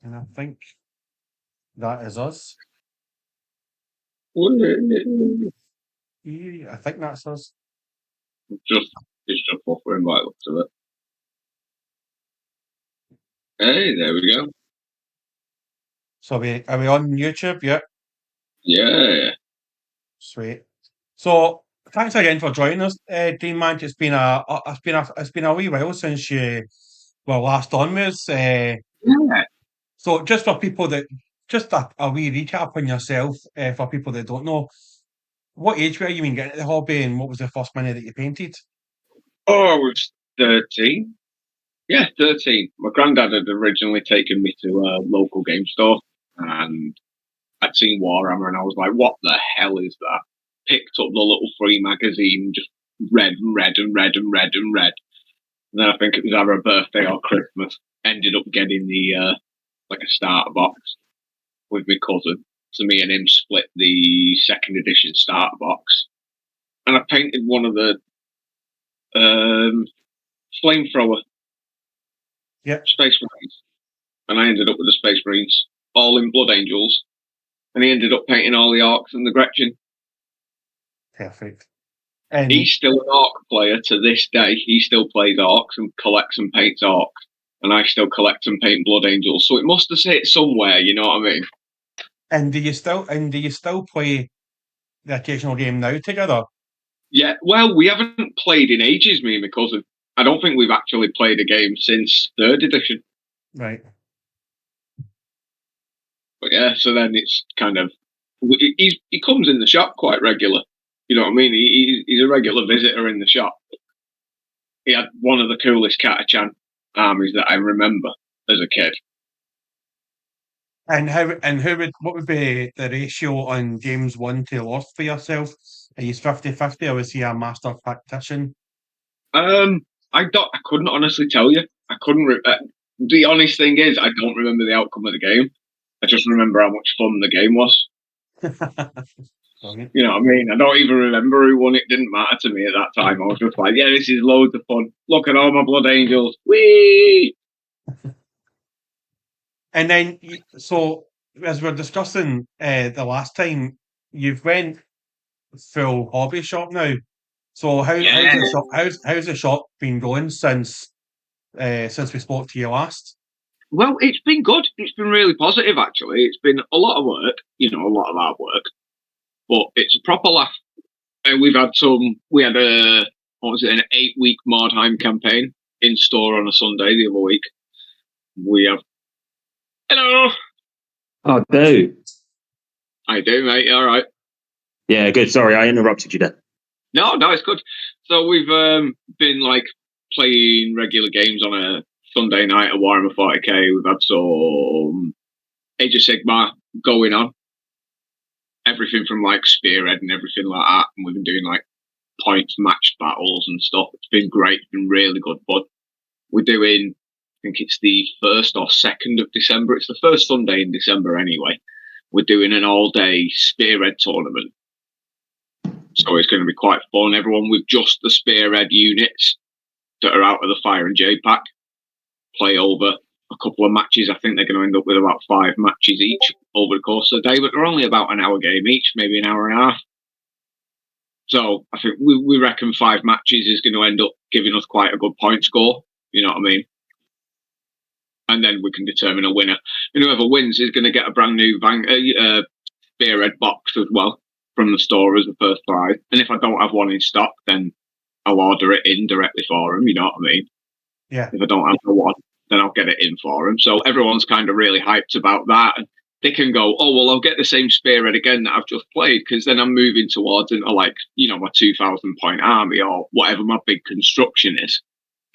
And I think that is us. Just, Yeah, I think that's us. it's just buffering by the looks of it. Hey, there we go. So are we on YouTube? Yeah, Yeah. sweet. So thanks again for joining us, Dean man. It's been a wee while since you were last on with us. Yeah. So just for people that just a wee recap on yourself, for people that don't know, what age were you when getting into the hobby, and what was the first mini that you painted? Oh, I was 13. Yeah, 13. My granddad had originally taken me to a local game store and I'd seen Warhammer and I was like, what the hell is that? Picked up the little free magazine, just read and read and read and read and read. And then I think it was either a birthday or Christmas. Ended up getting the like a starter box with my cousin. So me and him split the second edition starter box. And I painted one of the flamethrower Yeah, Space Marines. And I ended up with the Space Marines, all in Blood Angels. And he ended up painting all the Orcs and the Gretchen. perfect. And He's still an Orc player to this day. He still plays Orcs and collects and paints Orcs. And I still collect and paint Blood Angels. So it must have said somewhere, you know what I mean? do you still play the occasional game now together? Yeah, well, we haven't played in ages, me and my cousin. I don't think we've actually played a game since third edition. Right. But yeah, so then it's kind of he comes in the shop quite regular. You know what I mean? He's a regular visitor in the shop. He had one of the coolest Catachan armies that I remember as a kid. What would be the ratio on games won to lost for yourself? Are you 50-50, or was he a master tactician? Um, I couldn't honestly tell you. I couldn't. The honest thing is, I don't remember the outcome of the game. I just remember how much fun the game was. Brilliant. You know what I mean? I don't even remember who won. It didn't matter to me at that time. I was just like, yeah, this is loads of fun. Look at all my blood angels. Whee! And then, so as we're discussing the last time, you've went full hobby shop now. So how's Yeah. the shop how's the shop been going since we spoke to you last? Well, it's been good. It's been really positive, actually. It's been a lot of work, you know, a lot of hard work, but it's a proper laugh. And we had what was it, an 8-week Mordheim campaign in store on a Sunday the other week. We have, hello. Oh, do. I do, mate. All right. Yeah, good. Sorry, I interrupted you there. No, it's good. So we've been like playing regular games on a Sunday night at Warhammer 40k. We've had some Age of Sigmar going on. Everything from like Spearhead and everything like that. And we've been doing like points matched battles and stuff. It's been great. It's been really good. But we're doing, I think it's the 1st or 2nd of December. It's the first Sunday in December anyway. We're doing an all-day Spearhead tournament. So it's going to be quite fun. Everyone with just the Spearhead units that are out of the Fire and J pack play over a couple of matches. I think they're going to end up with about 5 matches each over the course of the day, but they're only about an hour game each, maybe an hour and a half. So I think we reckon 5 matches is going to end up giving us quite a good point score. You know what I mean? And then we can determine a winner. And whoever wins is going to get a brand new Spearhead box as well from the store as a first prize. And if I don't have one in stock, then I'll order it in directly for them. You know what I mean? Yeah. If I don't have the one, then I'll get it in for them. So everyone's kind of really hyped about that. And they can go, oh, well, I'll get the same Spearhead again that I've just played, because then I'm moving towards into like, you know, my 2,000 point army or whatever my big construction is.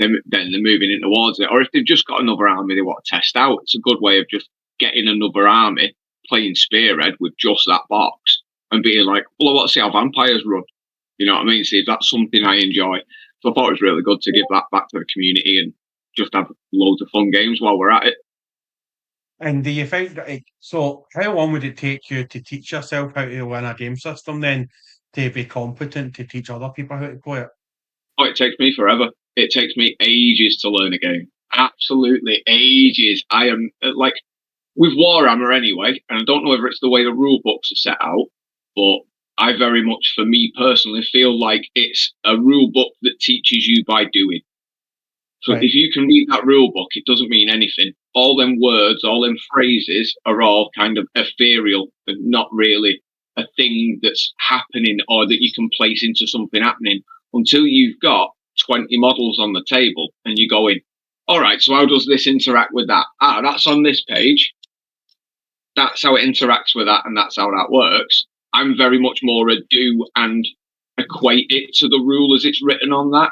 Then they're moving in towards it. Or if they've just got another army they want to test out, it's a good way of just getting another army, playing Spearhead with just that box and being like, well, I want to see how vampires run. You know what I mean? See if that's something I enjoy. So I thought it was really good to give that back to the community and just have loads of fun games while we're at it. And do you find that, so how long would it take you to teach yourself how to learn a game system then, to be competent to teach other people how to play it? Oh, it takes me forever. It takes me ages to learn a game. Absolutely ages. I am like, with Warhammer anyway, and I don't know whether it's the way the rule books are set out, but I very much, for me personally, feel like it's a rule book that teaches you by doing. So Right. if you can read that rule book, it doesn't mean anything. All them words, all them phrases are all kind of ethereal and not really a thing that's happening or that you can place into something happening until you've got 20 models on the table and you're going, all right, so how does this interact with that? Ah, that's on this page. That's how it interacts with that, and that's how that works. I'm very much more a do and equate it to the rule as it's written on that.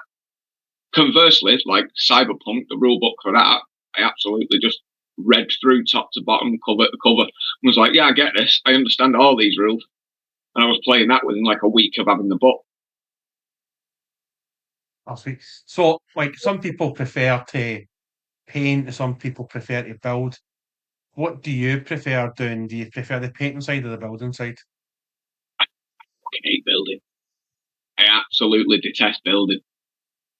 Conversely, like Cyberpunk, the rule book for that, I absolutely just read through top to bottom, cover to cover, and was like, yeah, I get this. I understand all these rules. And I was playing that within like a week of having the book. That's sweet. So, like, some people prefer to paint, some people prefer to build. What do you prefer doing? Do you prefer the painting side or the building side? I fucking hate building. I absolutely detest building.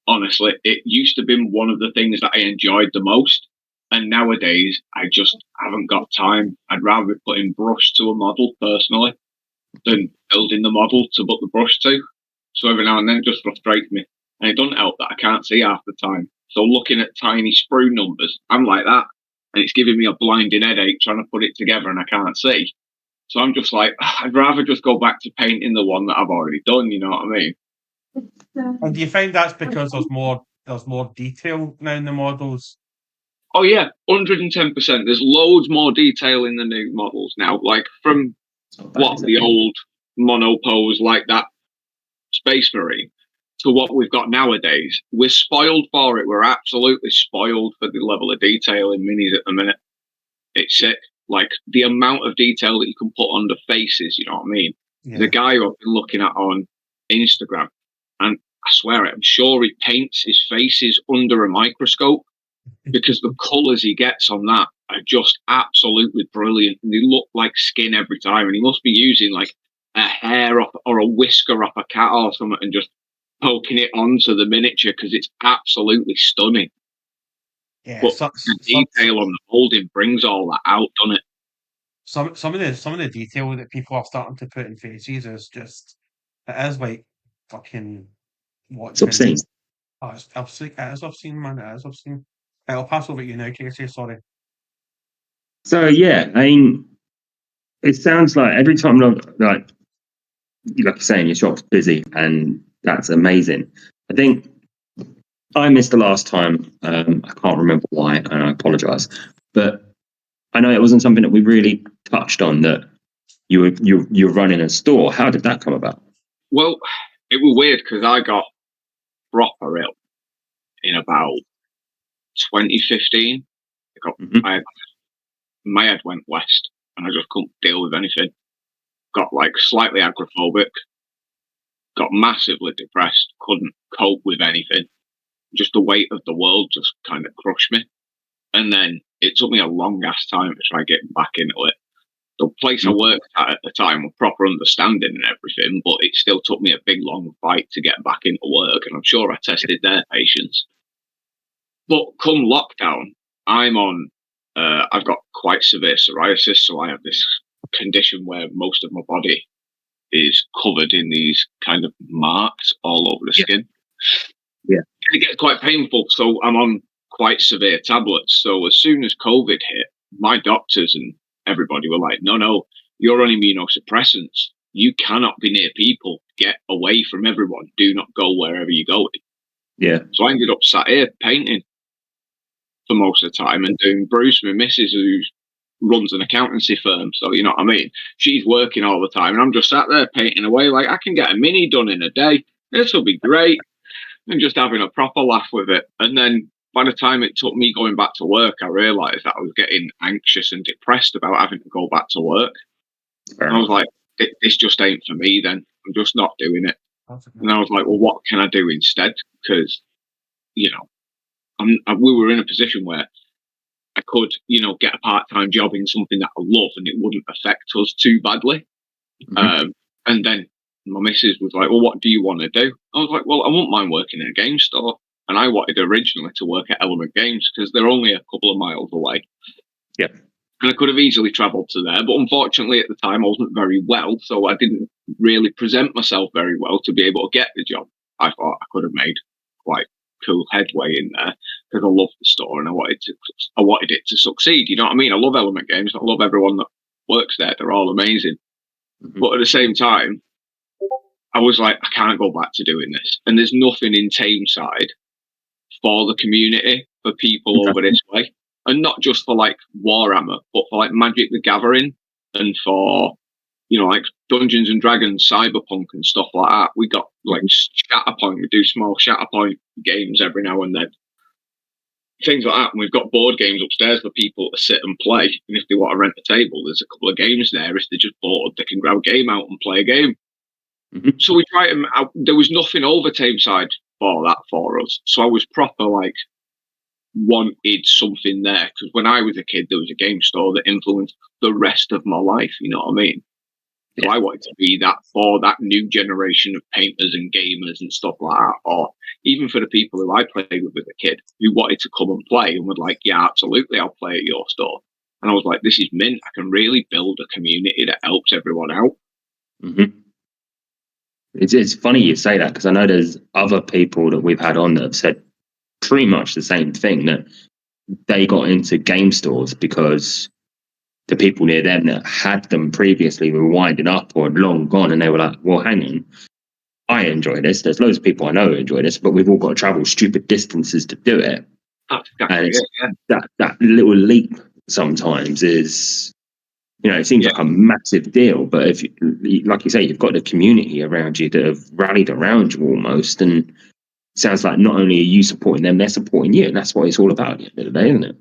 Honestly, it used to be one of the things that I enjoyed the most. And nowadays, I just haven't got time. I'd rather be putting brush to a model personally than building the model to put the brush to. So every now and then it just frustrates me. And it doesn't help that I can't see half the time. So looking at tiny sprue numbers, I'm like that. And it's giving me a blinding headache trying to put it together and I can't see. So I'm just like, I'd rather just go back to painting the one that I've already done, you know what I mean? And do you find that's because there's more detail now in the models? Oh yeah, 110%. There's loads more detail in the new models now. Like from what the old monopose like that Space Marine to what we've got nowadays. We're spoiled for it. We're absolutely spoiled for the level of detail in minis at the minute. It's sick. Like the amount of detail that you can put under faces, you know what I mean? Yeah. The guy who I've been looking at on Instagram, and I swear it, I'm sure he paints his faces under a microscope because the colours he gets on that are just absolutely brilliant. And they look like skin every time. And he must be using like a hair off or a whisker off a cat or something and just poking it onto the miniature because it's absolutely stunning. Yeah, But the detail on the molding brings all that out, doesn't it? some of the detail that people are starting to put in faces is just it is like fucking It's obscene. watching. Oh, it's obscene. It is obscene, man. It is obscene. I'll pass over to you now, Casey. Sorry. So yeah, I mean, it sounds like every time, like you're saying, your shop's busy, and that's amazing. I think I missed the last time. I can't remember why, and I apologise. But I know it wasn't something that we really touched on. That you're running a store. How did that come about? Well, it was weird because I got proper ill in about 2015. My head went west, and I just couldn't deal with anything. Got like slightly agoraphobic. Got massively depressed. Couldn't cope with anything. Just the weight of the world just kind of crushed me. And then it took me a long ass time to try getting back into it. The place I worked at the time was proper understanding and everything, but it still took me a big long fight to get back into work, and I'm sure I tested their patience. But come lockdown, I've got quite severe psoriasis, so I have this condition where most of my body is covered in these kind of marks all over the skin. Yeah. And it gets quite painful, so I'm on quite severe tablets. So as soon as COVID hit, my doctors and everybody were like, no, you're on immunosuppressants. You cannot be near people. Get away from everyone. Do not go wherever you're going. Yeah. So I ended up sat here painting for most of the time and doing Bruce, my missus, who runs an accountancy firm. So, you know what I mean? She's working all the time and I'm just sat there painting away like I can get a mini done in a day. This will be great. And just having a proper laugh with it. And then by the time it took me going back to work, I realised that I was getting anxious and depressed about having to go back to work. And I was like, this just ain't for me then. I'm just not doing it. And I was like, well, what can I do instead? Because, you know, we were in a position where I could, you know, get a part-time job in something that I love and it wouldn't affect us too badly. And then my missus was like, well, what do you want to do? I was like, well, I wouldn't mind working in a game store. And I wanted originally to work at Element Games because they're only a couple of miles away. Yep. and I could have easily travelled to there. But unfortunately, at the time, I wasn't very well, so I didn't really present myself very well to be able to get the job. I thought I could have made quite cool headway in there because I loved the store and I wanted it to succeed. You know what I mean? I love Element Games. I love everyone that works there. They're all amazing. But at the same time, I was like, I can't go back to doing this. And there's nothing in Tameside for the community, for people over this way. And not just for like Warhammer, but for like Magic the Gathering and for, like Dungeons and Dragons, Cyberpunk and stuff like that. We got like Shatterpoint. We do small Shatterpoint games every now and then. Things like that. And we've got board games upstairs for people to sit and play. And if they want to rent a table, there's a couple of games there. If they're just bored, they can grab a game out and play a game. So we tried to. There was nothing over Tameside for that for us. So I was proper like wanted something there because when I was a kid, there was a game store that influenced the rest of my life. You know what I mean? So I wanted to be that for that new generation of painters and gamers and stuff like that, or even for the people who I played with as a kid who wanted to come and play and were like, yeah, absolutely, I'll play at your store. And I was like, this is mint. I can really build a community that helps everyone out. It's funny you say that because I know there's other people that we've had on that have said pretty much the same thing, that they got into game stores because the people near them that had them previously were winding up or had long gone, and they were like, well, hang on, I enjoy this. There's loads of people I know who enjoy this, but we've all got to travel stupid distances to do it. Exactly, and that little leap sometimes is, it seems like a massive deal, but if you, like you say, you've got the community around you that have rallied around you almost, and it sounds like not only are you supporting them, they're supporting you, and that's what it's all about at the end of the day, isn't it?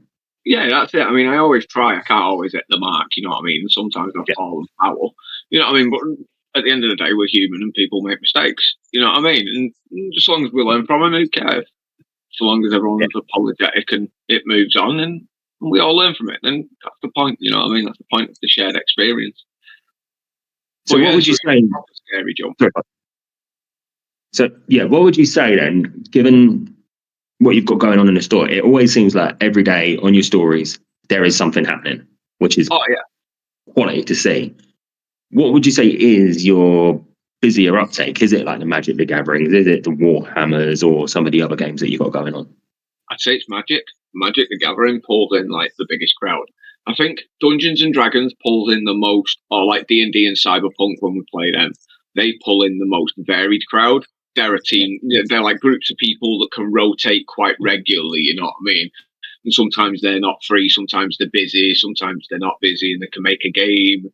Yeah, that's it. I mean, I always try. I can't always hit the mark, you know what I mean? Sometimes I fall and foul, you know what I mean? But at the end of the day, we're human and people make mistakes, you know what I mean? And just as long as we learn from them, who cares? So long as everyone's apologetic and it moves on and we all learn from it, then that's the point, you know what I mean? That's the point of the shared experience. So what would you say? Scary jump. So, what would you say then, given what you've got going on in the store? It always seems like every day on your stories, there is something happening, which is quality to see. What would you say is your busier uptake? Is it like the Magic the Gatherings? Is it the Warhammers or some of the other games that you've got going on? I'd say it's Magic. Magic the Gathering pulls in like the biggest crowd. I think Dungeons and Dragons pulls in the most, or like D&D and Cyberpunk when we play them, they pull in the most varied crowd. They're a team, they're like groups of people that can rotate quite regularly, you know what I mean? And sometimes they're not free, sometimes they're busy, sometimes they're not busy, and they can make a game.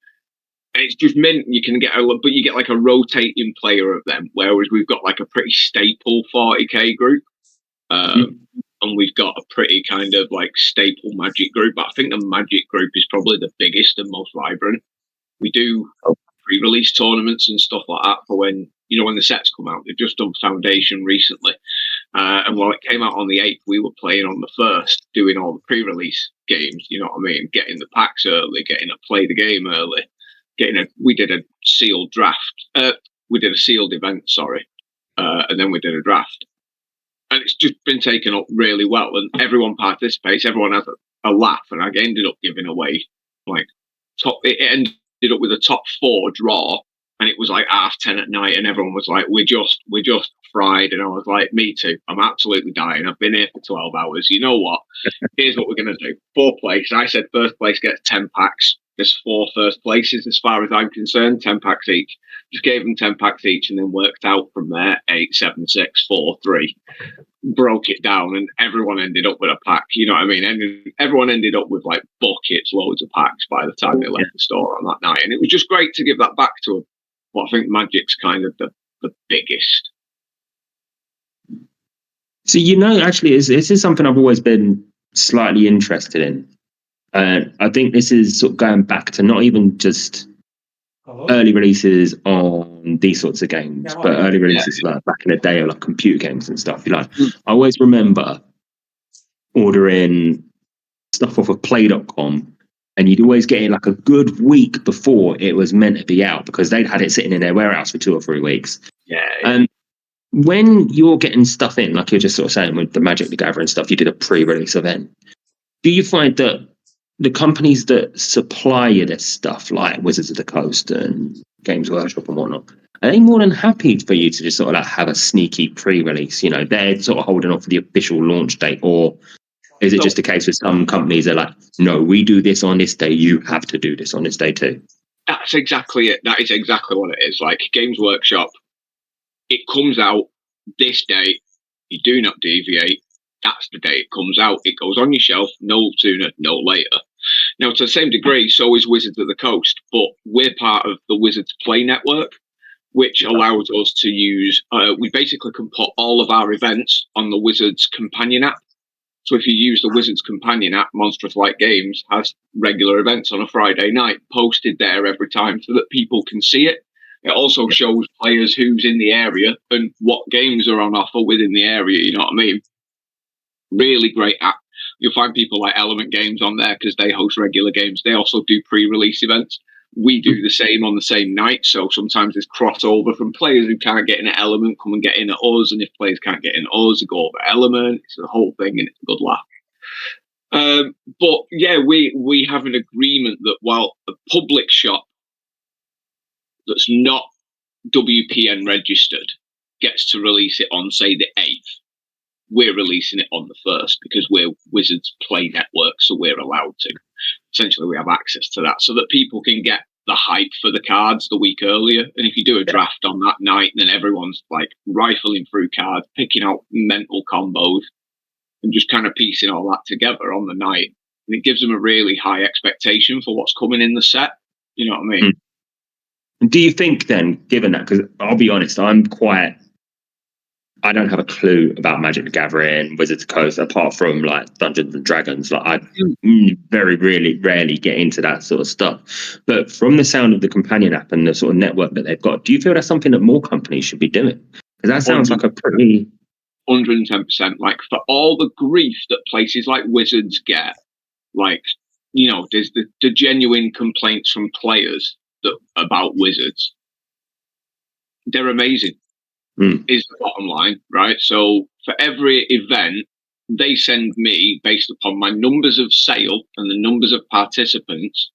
And it's just mint. You can get but you get like a rotating player of them, whereas we've got like a pretty staple 40k group. And we've got a pretty kind of like staple Magic group. But I think the Magic group is probably the biggest and most vibrant. We do pre-release tournaments and stuff like that for when the sets come out. They've just done Foundation recently. And while it came out on the 8th, we were playing on the 1st, doing all the pre-release games, you know what I mean? Getting the packs early, getting to play the game early, we did a sealed draft. We did a sealed event, and then we did a draft. And it's just been taken up really well, and everyone participates. Everyone has a laugh, and I ended up giving away like it ended up with a top 4 draw, and it was like 10:30 at night, and everyone was like, "We're just fried," and I was like, "Me too. I'm absolutely dying. I've been here for 12 hours. You know what? Here's what we're gonna do. 4th place. I said first place gets 10 packs. There's 4 first places as far as I'm concerned. 10 packs each. Just gave them 10 packs each, and then worked out from there. 8, 7, 6, 4, 3. Broke it down, and everyone ended up with a pack. You know what I mean? And everyone ended up with like buckets, loads of packs by the time they left the store on that night. And it was just great to give that back to them. But I think Magic's kind of the biggest. So, actually, this is something I've always been slightly interested in. I think this is sort of going back to not even just early releases on these sorts of games, but early releases like back in the day of like computer games and stuff. I always remember ordering stuff off of play.com, and you'd always get it like a good week before it was meant to be out because they'd had it sitting in their warehouse for 2 or 3 weeks. And when you're getting stuff in, like you're just sort of saying with the Magic the Gathering stuff, you did a pre-release event. Do you find that the companies that supply you this stuff, like Wizards of the Coast and Games Workshop and whatnot, are they more than happy for you to just sort of like have a sneaky pre-release? You know, they're sort of holding off for the official launch date, or is it just a case with some companies are like, no, we do this on this day, you have to do this on this day too? That's exactly it. That is exactly what it is. Like Games Workshop, it comes out this day, you do not deviate. That's the day it comes out. It goes on your shelf, no sooner, no later. Now, to the same degree, so is Wizards of the Coast, but we're part of the Wizards Play Network, which allows us to use, we basically can put all of our events on the Wizards Companion app. So if you use the Wizards Companion app, Monstrous Light Games has regular events on a Friday night posted there every time so that people can see it. It also shows players who's in the area and what games are on offer within the area, you know what I mean? Really great app. You'll find people like Element Games on there because they host regular games. They also do pre-release events. We do the same on the same night, so sometimes there's crossover from players who can't get in at Element, come and get in at us, and if players can't get in at us, they go over Element. It's a whole thing, and it's a good laugh. But yeah, we have an agreement that while a public shop that's not WPN registered gets to release it on, say, the 8th, we're releasing it on the 1st because we're Wizards Play Network, so we're allowed to. Essentially, we have access to that so that people can get the hype for the cards the week earlier. And if you do a draft on that night, then everyone's like rifling through cards, picking out mental combos, and just kind of piecing all that together on the night. And it gives them a really high expectation for what's coming in the set. You know what I mean? Do you think then, given that, because I'll be honest, I don't have a clue about Magic the Gathering, Wizards of the Coast, apart from like Dungeons and Dragons. Like I very rarely get into that sort of stuff. But from the sound of the companion app and the sort of network that they've got, do you feel that's something that more companies should be doing? Because that sounds like a pretty 110%. Like for all the grief that places like Wizards get, like, you know, there's the genuine complaints from players about Wizards. They're amazing. Is the bottom line, right? So for every event, they send me, based upon my numbers of sale and the numbers of participants,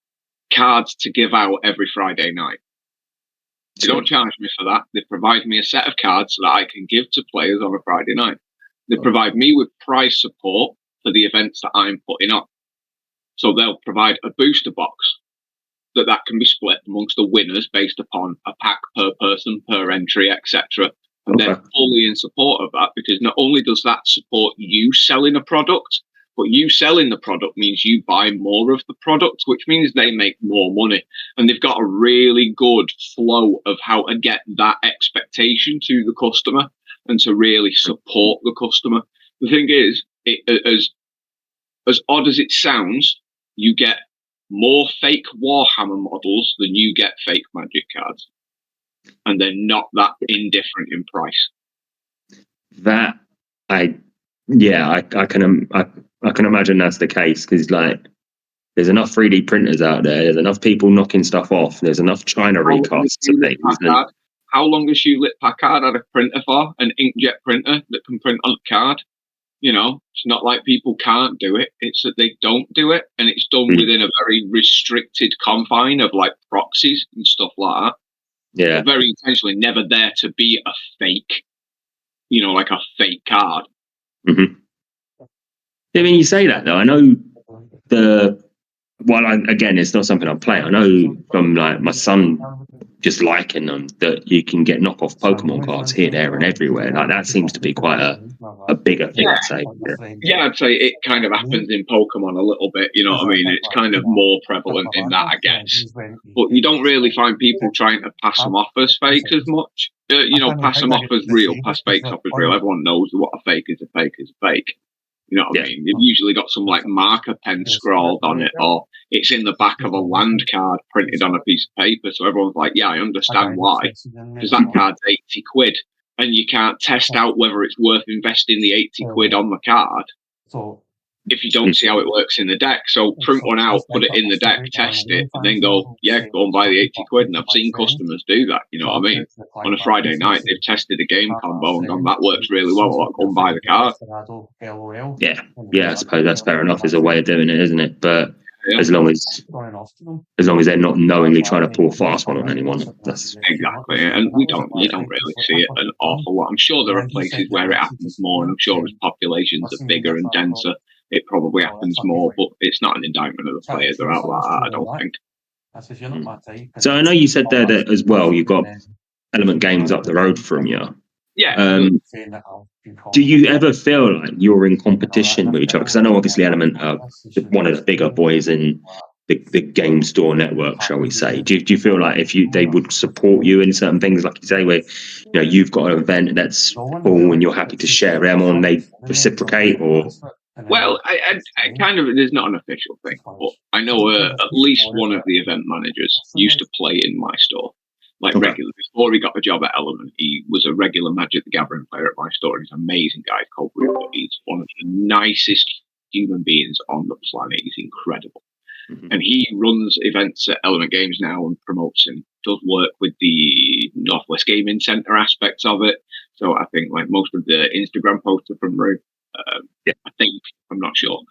cards to give out every Friday night. They don't charge me for that. They provide me a set of cards that I can give to players on a Friday night. They provide me with prize support for the events that I'm putting on. So they'll provide a booster box that can be split amongst the winners based upon a pack per person, per entry, etc. And they're fully in support of that because not only does that support you selling a product, but you selling the product means you buy more of the product, which means they make more money. And they've got a really good flow of how to get that expectation to the customer and to really support the customer. The thing is, as odd as it sounds, you get more fake Warhammer models than you get fake Magic cards. And they're not that indifferent in price. That I can imagine that's the case because like there's enough 3D printers out there, there's enough people knocking stuff off, there's enough China recasts of things. How long has Hewlett Packard had a printer for? An inkjet printer that can print on a card? You know, it's not like people can't do it. It's that they don't do it, and it's done within a very restricted confine of like proxies and stuff like that. Yeah, very intentionally never there to be a fake, you know, like a fake card. I mean, you say that though. I know again, it's not something I play. I know from like my son just liking them that you can get knockoff Pokemon cards here, there, and everywhere. Like that seems to be quite a bigger thing. I'd say. Yeah, I'd say it kind of happens in Pokemon a little bit. You know what I mean? It's kind of more prevalent in that, I guess. But you don't really find people trying to pass them off as fake as much. You know, pass them off as real, pass fakes off as real. Everyone knows what a fake is. A fake is a fake. You know what I mean? You've usually got some like marker pen scrawled on it, or it's in the back of a land card printed on a piece of paper. So everyone's like, yeah, I understand why. Because that card's 80 quid. And you can't test out whether it's worth investing the 80 quid on the card if you don't see how it works in the deck. So print one out, put it in the deck, test it, and then go and buy the 80 quid. And I've seen customers do that, you know what I mean? On a Friday night, they've tested a game combo and gone, that works really well, I'll go and buy the card. Yeah, I suppose that's fair enough as a way of doing it, isn't it? But as long as they're not knowingly trying to pull a fast one on anyone. That's exactly, and you don't really see it an awful lot. I'm sure there are places where it happens more, and I'm sure as populations are bigger and denser, it probably happens more. But it's not an indictment of the players that are out like that, I don't think. So I know you said there that as well. You've got Element Games up the road from you. Yeah. Do you ever feel like you're in competition with each other? Because I know obviously Element are one of the bigger boys in the game store network, shall we say. Do you feel like they would support you in certain things, like you say, where you've got an event that's full and you're happy to share them on, they reciprocate, or? Well, I kind of, there's not an official thing, but I know at least one of the event managers used to play in my store. Like regularly, before he got the job at Element, he was a regular Magic the Gathering player at my store. He's an amazing guy called Rupert. He's one of the nicest human beings on the planet. He's incredible. And he runs events at Element Games now and promotes and does work with the Northwest Gaming Centre aspects of it. So I think like most of the Instagram posts are from Rue. I think, I'm not sure.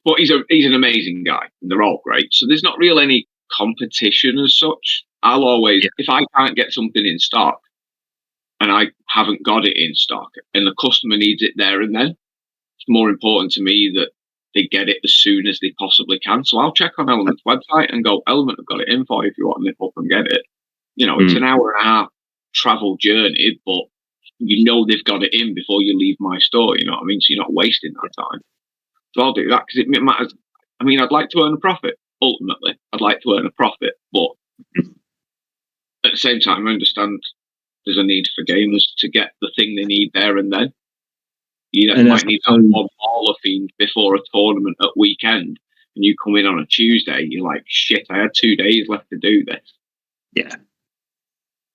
But he's an amazing guy and they're all great. So there's not really any competition as such. I'll always, if I can't get something in stock and I haven't got it in stock and the customer needs it there and then, it's more important to me that they get it as soon as they possibly can. So I'll check on Element's website and go, Element have got it in for you if you want to nip up and get it. It's an hour and a half travel journey, but they've got it in before you leave my store, you know what I mean? So you're not wasting that time. So I'll do that because it matters. I mean, I'd like to earn a profit. Ultimately, I'd like to earn a profit, but at the same time, I understand there's a need for gamers to get the thing they need there and then. You might need that one baller fiend before a tournament at weekend, and you come in on a Tuesday, you're like, shit, I had 2 days left to do this.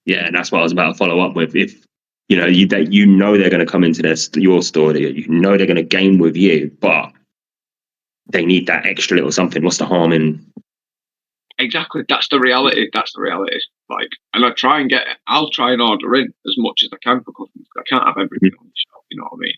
Yeah, and that's what I was about to follow up with. If they're going to come into your store, they're going to game with you, but they need that extra little something. What's the harm in? Exactly, that's the reality. Like, and I'll try and order in as much as I can for customers. I can't have everything on the shelf. You know what I mean?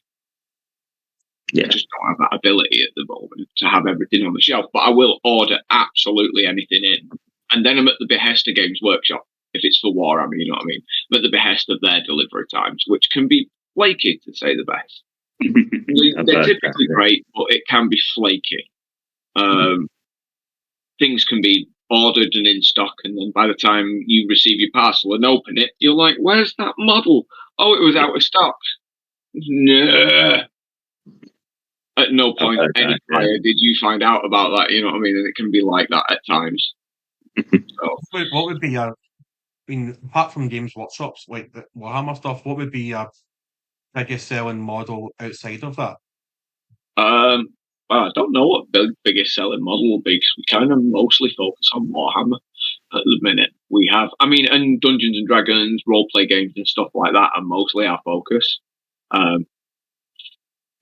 I just don't have that ability at the moment to have everything on the shelf. But I will order absolutely anything in, and then I'm at the behest of Games Workshop if it's for Warhammer. You know what I mean? I'm at the behest of their delivery times, which can be flaky to say the best. They're typically great, but it can be flaky. Things can be ordered and in stock, and then by the time you receive your parcel and open it, you're like, where's that model? Oh, it was out of stock. No. At no point any prior did you find out about that, you know what I mean? And it can be like that at times. So. What would be apart from Games Workshops, like the Warhammer stuff, what would be a biggest selling model outside of that? Well, I don't know what the biggest selling model will be, because we kind of mostly focus on Warhammer at the minute. We have, and Dungeons and Dragons, role-play games and stuff like that are mostly our focus.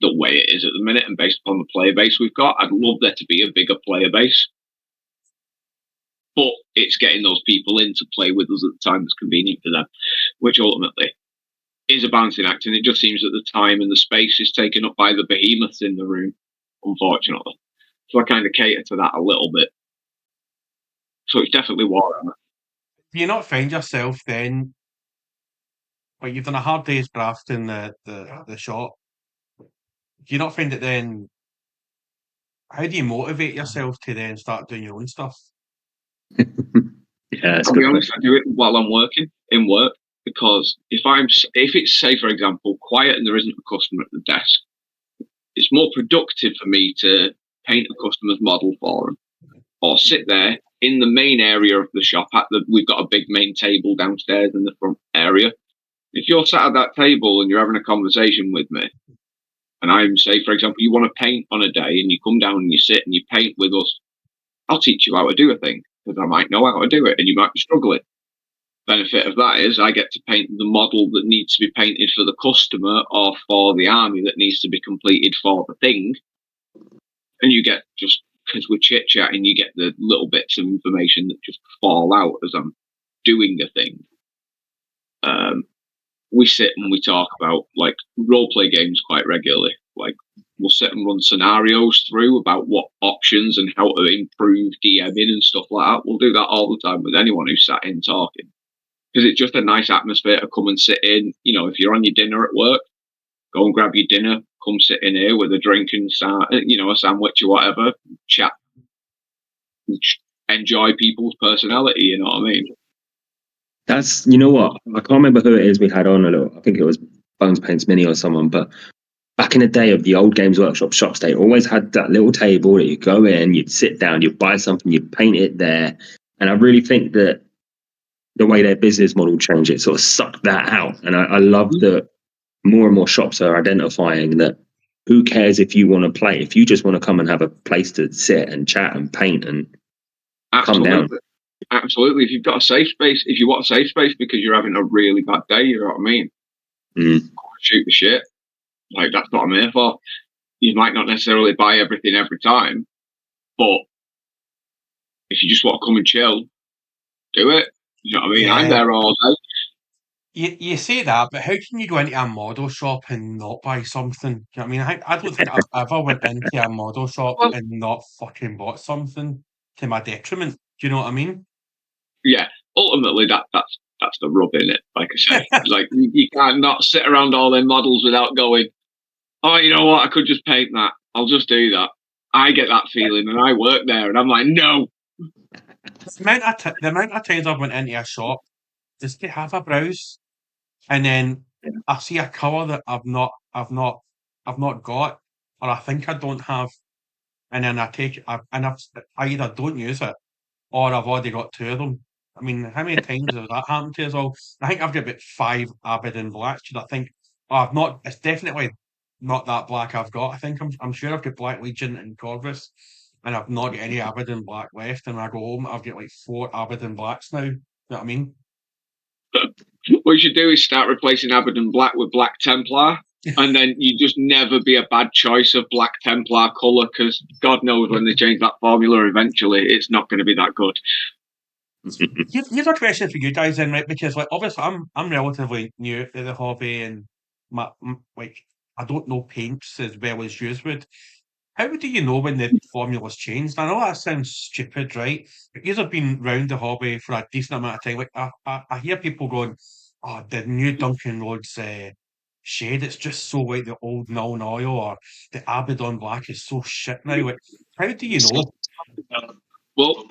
The way it is at the minute and based upon the player base we've got, I'd love there to be a bigger player base. But it's getting those people in to play with us at the time that's convenient for them, which ultimately is a balancing act. And it just seems that the time and the space is taken up by the behemoths in the room, unfortunately. So I kind of cater to that a little bit. So it's definitely Warhammer. Do you not find yourself then, like you've done a hard day's graft in the shop, do you not find it then, how do you motivate yourself to then start doing your own stuff? I'll be honest, I do it while I'm working in work, because if it's, say, for example, quiet and there isn't a customer at the desk, it's more productive for me to paint a customer's model for them, or sit there in the main area of the shop. We've got a big main table downstairs in the front area. If you're sat at that table and you're having a conversation with me, and I'm, say, for example, you want to paint on a day and you come down and you sit and you paint with us, I'll teach you how to do a thing, because I might know how to do it and you might be struggling. Benefit of that is I get to paint the model that needs to be painted for the customer or for the army that needs to be completed for the thing. And you get, just because we're chit-chatting, you get the little bits of information that just fall out as I'm doing the thing. We sit and we talk about like role-play games quite regularly. Like we'll sit and run scenarios through about what options and how to improve DMing and stuff like that. We'll do that all the time with anyone who's sat in talking, because it's just a nice atmosphere to come and sit in. You know, if you're on your dinner at work, go and grab your dinner, come sit in here with a drink and a sandwich or whatever, chat, enjoy people's personality. You know what I mean? That's, you know what, I can't remember who it is we had on a little. I think it was Bones Paints Mini or someone, but back in the day of the old Games Workshop shops, they always had that little table that you go in, you'd sit down, you'd buy something, you'd paint it there. And I really think that the way their business model changed, it sort of sucked that out. And I love that more and more shops are identifying that who cares if you want to play, if you just want to come and have a place to sit and chat and paint and come down. Absolutely. If you've got a safe space, if you want a safe space because you're having a really bad day, you know what I mean? Shoot the shit. Like, that's what I'm here for. You might not necessarily buy everything every time, but if you just want to come and chill, do it. You know what I mean? Yeah. I'm there all day. You say that, but how can you go into a model shop and not buy something? You know what I mean? I don't think I've ever went into a model shop and not fucking bought something to my detriment. Do you know what I mean? Yeah, ultimately that's the rub in it. Like I said, like you can't not sit around all them models without going, oh, you know what? I could just paint that. I'll just do that. I get that feeling, and I work there, and I'm like, no. The amount of times I've went into a shop just to have a browse, and then I see a colour that I've not got, or I think I don't have, and then I take it, I either don't use it, or I've already got two of them. I mean, how many times has that happened to us all? I think I've got about 5 Aberdeen blacks. I think, I've not. It's definitely not that black I've got. I think I'm sure I've got Black Legion and Corvus, and I've not got any Aberdeen black left. And when I go home, I've got like 4 Aberdeen blacks now. You know what I mean? What you should do is start replacing Aberdeen black with Black Templar, and then you just never be a bad choice of Black Templar colour, because God knows when they change that formula eventually, it's not going to be that good. Here's a question for you guys then, right? Because like obviously I'm relatively new to the hobby, and I don't know paints as well as you would. How do you know when the formula's changed? I know that sounds stupid, right? But you have been round the hobby for a decent amount of time. Like I hear people going, "Oh, the new Duncan Roads shade, it's just so like the old Null Oil, or the Abaddon Black is so shit now." Like, how do you know? Well,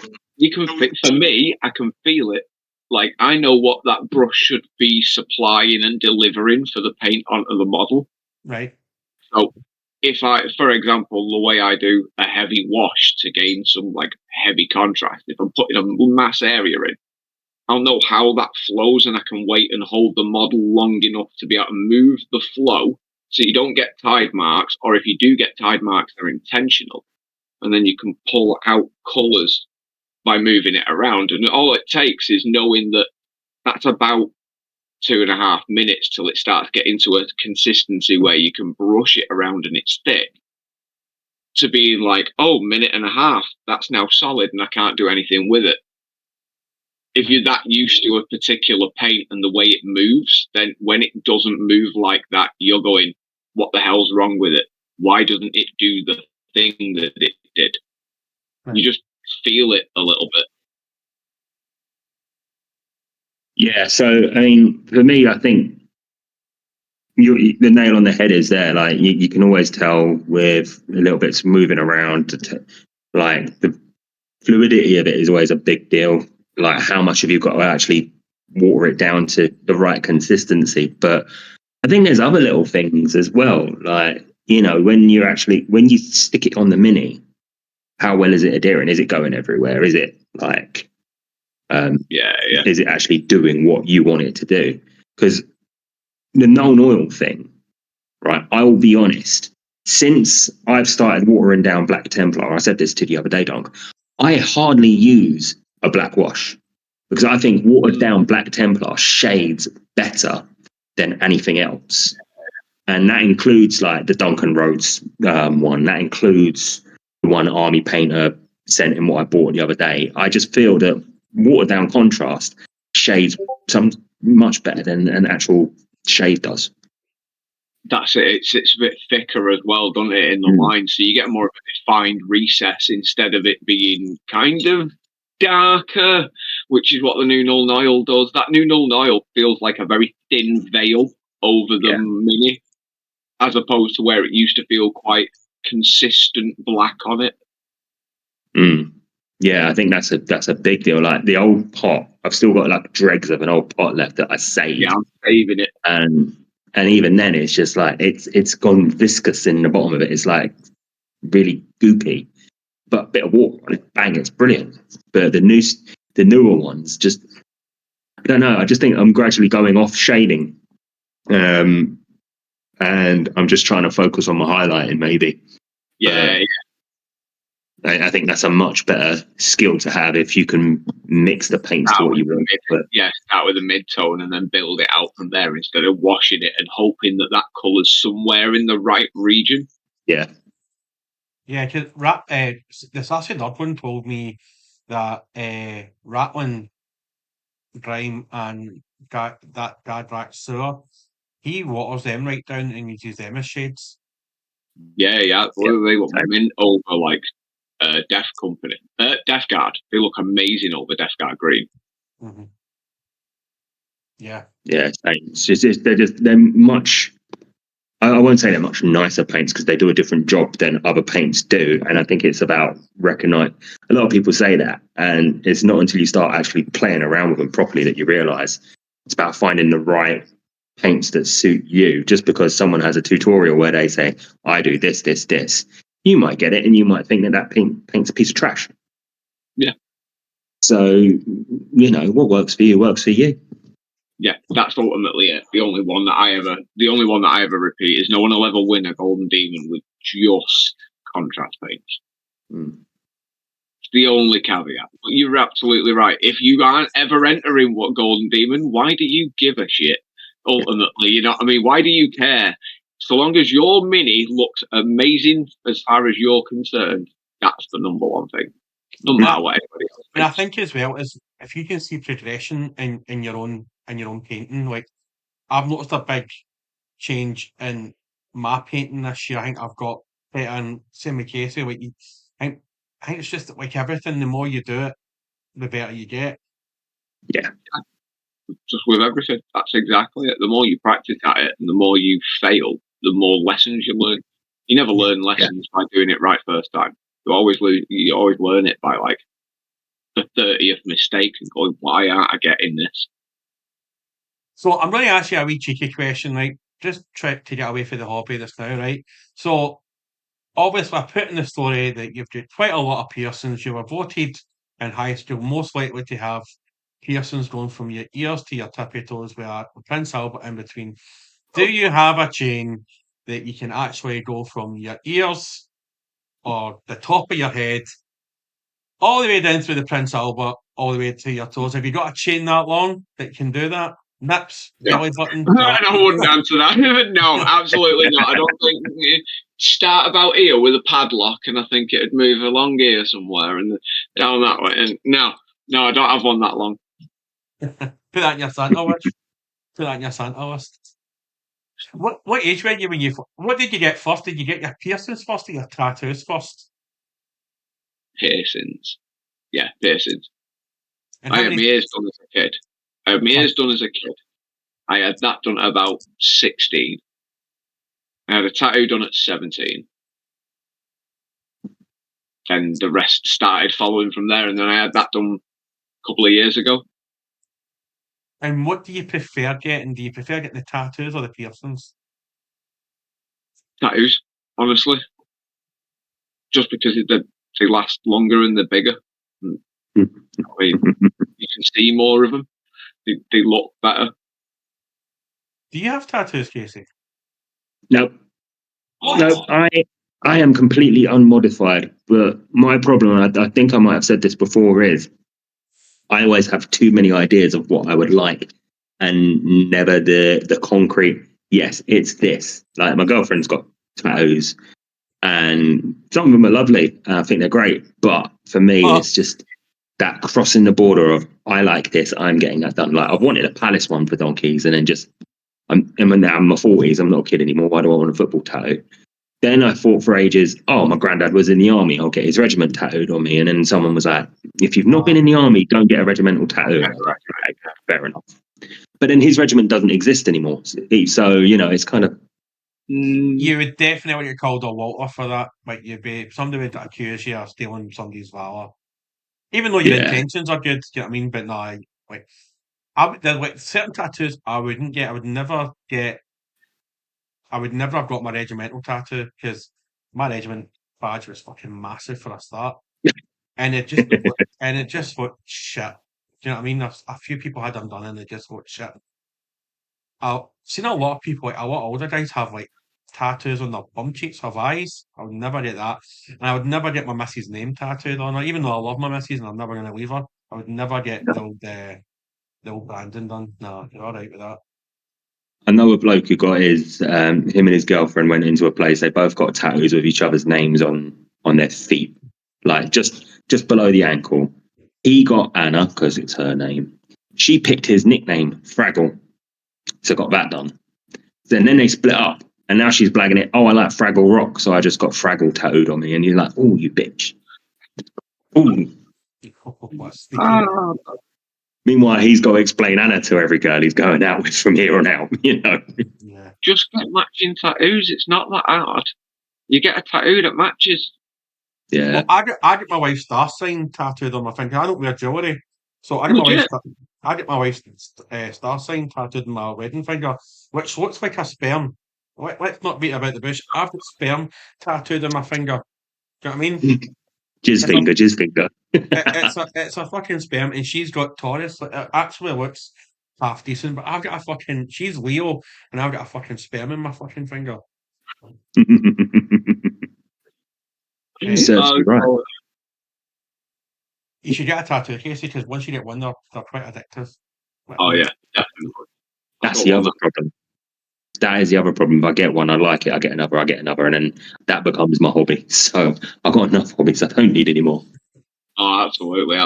for me, I can feel it. Like, I know what that brush should be supplying and delivering for the paint onto the model. Right. So if for example, the way I do a heavy wash to gain some like heavy contrast, if I'm putting a mass area in, I'll know how that flows, and I can wait and hold the model long enough to be able to move the flow so you don't get tide marks, or if you do get tide marks, they're intentional. And then you can pull out colours by moving it around. And all it takes is knowing that that's about 2.5 minutes till it starts getting to a consistency where you can brush it around and it's thick, to being like, oh, 1.5 minutes, that's now solid and I can't do anything with it. If you're that used to a particular paint and the way it moves, then when it doesn't move like that, you're going, what the hell's wrong with it? Why doesn't it do the thing that it did? Right. You just feel it a little bit. Yeah, so I mean, for me, I think the nail on the head is there. Like you can always tell with a little bit moving around. Like the fluidity of it is always a big deal. Like how much have you got to actually water it down to the right consistency? But I think there's other little things as well. Like, you know, when you stick it on the Mini, how well is it adhering? Is it going everywhere? Is it like, is it actually doing what you want it to do? Because the known oil thing, right? I will be honest. Since I've started watering down Black Templar, I said this to you the other day, Dunk, I hardly use a black wash because I think watered down Black Templar shades better than anything else. And that includes like the Duncan Roads one. That includes the one Army Painter sent in what I bought the other day. I just feel that watered down contrast shades much better than an actual shade does. That's it. It's a bit thicker as well, doesn't it, in the line? So you get more of a defined recess instead of it being kind of darker, which is what the new Null Nile does. That new Null Nile feels like a very thin veil over the Mini, as opposed to where it used to feel quite consistent black on it. Yeah, I think that's a big deal. Like the old pot, I've still got like dregs of an old pot left that I saved. Yeah, I'm saving it. And even then, it's just like it's gone viscous in the bottom of it. It's like really goopy, but a bit of water on it, bang, it's brilliant. But the newer ones, just I don't know. I just think I'm gradually going off shading, and I'm just trying to focus on my highlighting, maybe. Yeah. I think that's a much better skill to have if you can mix the paints to what you want. Start with a mid-tone and then build it out from there instead of washing it and hoping that colour's somewhere in the right region. Yeah. Yeah, because this actually another one told me that Ratlin, Grime, and that Gadrak Sewer, he waters them right down and uses them as shades. Yeah. They look mint over like Def Company, Def Guard. They look amazing over Def Guard green. Mm-hmm. Yeah. It's just they're much. I won't say they're much nicer paints because they do a different job than other paints do, and I think it's about recognize. A lot of people say that, and it's not until you start actually playing around with them properly that you realise it's about finding the right paints that suit you. Just because someone has a tutorial where they say, "I do this, this, this," you might get it, and you might think that paint's a piece of trash. Yeah. So what works for you works for you. Yeah, that's ultimately it. The only one that I ever repeat is no one will ever win a Golden Demon with just contrast paints. It's the only caveat. But you're absolutely right. If you aren't ever entering what Golden Demon, why do you give a shit? Ultimately, you know what I mean? Why do you care? So long as your Mini looks amazing as far as you're concerned, that's the number one thing. No matter what anybody else thinks. And I think as well is if you can see progression in your own painting, like I've noticed a big change in my painting this year. I think I've got better and same with Casey. Like I think it's just like everything. The more you do it, the better you get. Yeah. Just with everything, that's exactly it. The more you practice at it, and the more you fail, the more lessons you learn. You never learn lessons by doing it right first time. You always learn it by like the 30th mistake and going, why aren't I getting this? So I'm going to ask you a wee cheeky question, right? Just try to get away from the hobby this now, right? So obviously I put in the story that you've got quite a lot of piercings. You were voted in high school most likely to have piercings going from your ears to your tippy toes with a Prince Albert in between. Do you have a chain that you can actually go from your ears or the top of your head all the way down through the Prince Albert, all the way to your toes? Have you got a chain that long that can do that? Nips, belly button? I wouldn't answer that. No, absolutely not. I don't think start about here with a padlock, and I think it'd move along here somewhere and down that way. And no, I don't have one that long. Put that in your Santa list. Put that in your Santa list. What age were you when you? What did you get first? Did you get your piercings first or your tattoos first? Piercings. Yeah, piercings. And I had my ears done as a kid. I had that done at about 16. I had a tattoo done at 17. And the rest started following from there. And then I had that done a couple of years ago. And what do you prefer getting? Do you prefer getting the tattoos or the piercings? Tattoos, honestly. Just because they last longer and they're bigger. You can see more of them. They look better. Do you have tattoos, Casey? No. No, I am completely unmodified. But my problem, I think I might have said this before, is I always have too many ideas of what I would like and never the concrete, yes, it's this. Like my girlfriend's got tattoos and some of them are lovely. And I think they're great. But for me, it's just that crossing the border of I like this, I'm getting that done. Like I've wanted a palace one for donkeys and then just I'm now in my 40s. I'm not a kid anymore. Why do I want a football tattoo? Then I thought for ages, oh, my granddad was in the army. I'll get his regiment tattooed on me. And then someone was like, if you've not been in the army, don't get a regimental tattoo. Okay, fair enough. But then his regiment doesn't exist anymore. So, you know, it's kind of... You would definitely get called a Walter for that. Like, somebody would accuse you of stealing somebody's valor. Even though your intentions are good, you know what I mean? But no, like certain tattoos I wouldn't get. I would never have got my regimental tattoo because my regiment badge was fucking massive for a start. And it just looked shit. Do you know what I mean? A few people had them done and they just looked shit. I've seen a lot of people, like a lot of older guys, have like tattoos on their bum cheeks of eyes. I would never get that. And I would never get my missus' name tattooed on her, even though I love my missus and I'm never going to leave her. I would never get the old branding done. No, you're all right with that. I know a bloke who got his, him and his girlfriend went into a place. They both got tattoos with each other's names on their feet, like just below the ankle. He got Anna because it's her name. She picked his nickname, Fraggle. So got that done. Then they split up, and now she's blagging it. Oh, I like Fraggle Rock, so I just got Fraggle tattooed on me. And you're like, oh, you bitch. Ooh. Meanwhile, he's got to explain Anna to every girl he's going out with from here on out. You know. Yeah. Just get matching tattoos. It's not that hard. You get a tattoo that matches. Yeah. Well, I get my wife's star sign tattooed on my finger. I don't wear jewellery, so I get my wife's star sign tattooed on my wedding finger, which looks like a sperm. Let's not beat about the bush. I've got sperm tattooed on my finger. Do you know what I mean? Jizz finger. It's a fucking sperm, and she's got Taurus. It actually looks half decent, but I've got a fucking... She's Leo, and I've got a fucking sperm in my fucking finger. Right. You should get a tattoo, Casey, because once you get one, they're quite addictive. Oh, yeah, definitely. That's the other problem. That is the other problem. If I get one, I like it. I get another, and then that becomes my hobby. So I've got enough hobbies. I don't need any more. Oh, absolutely,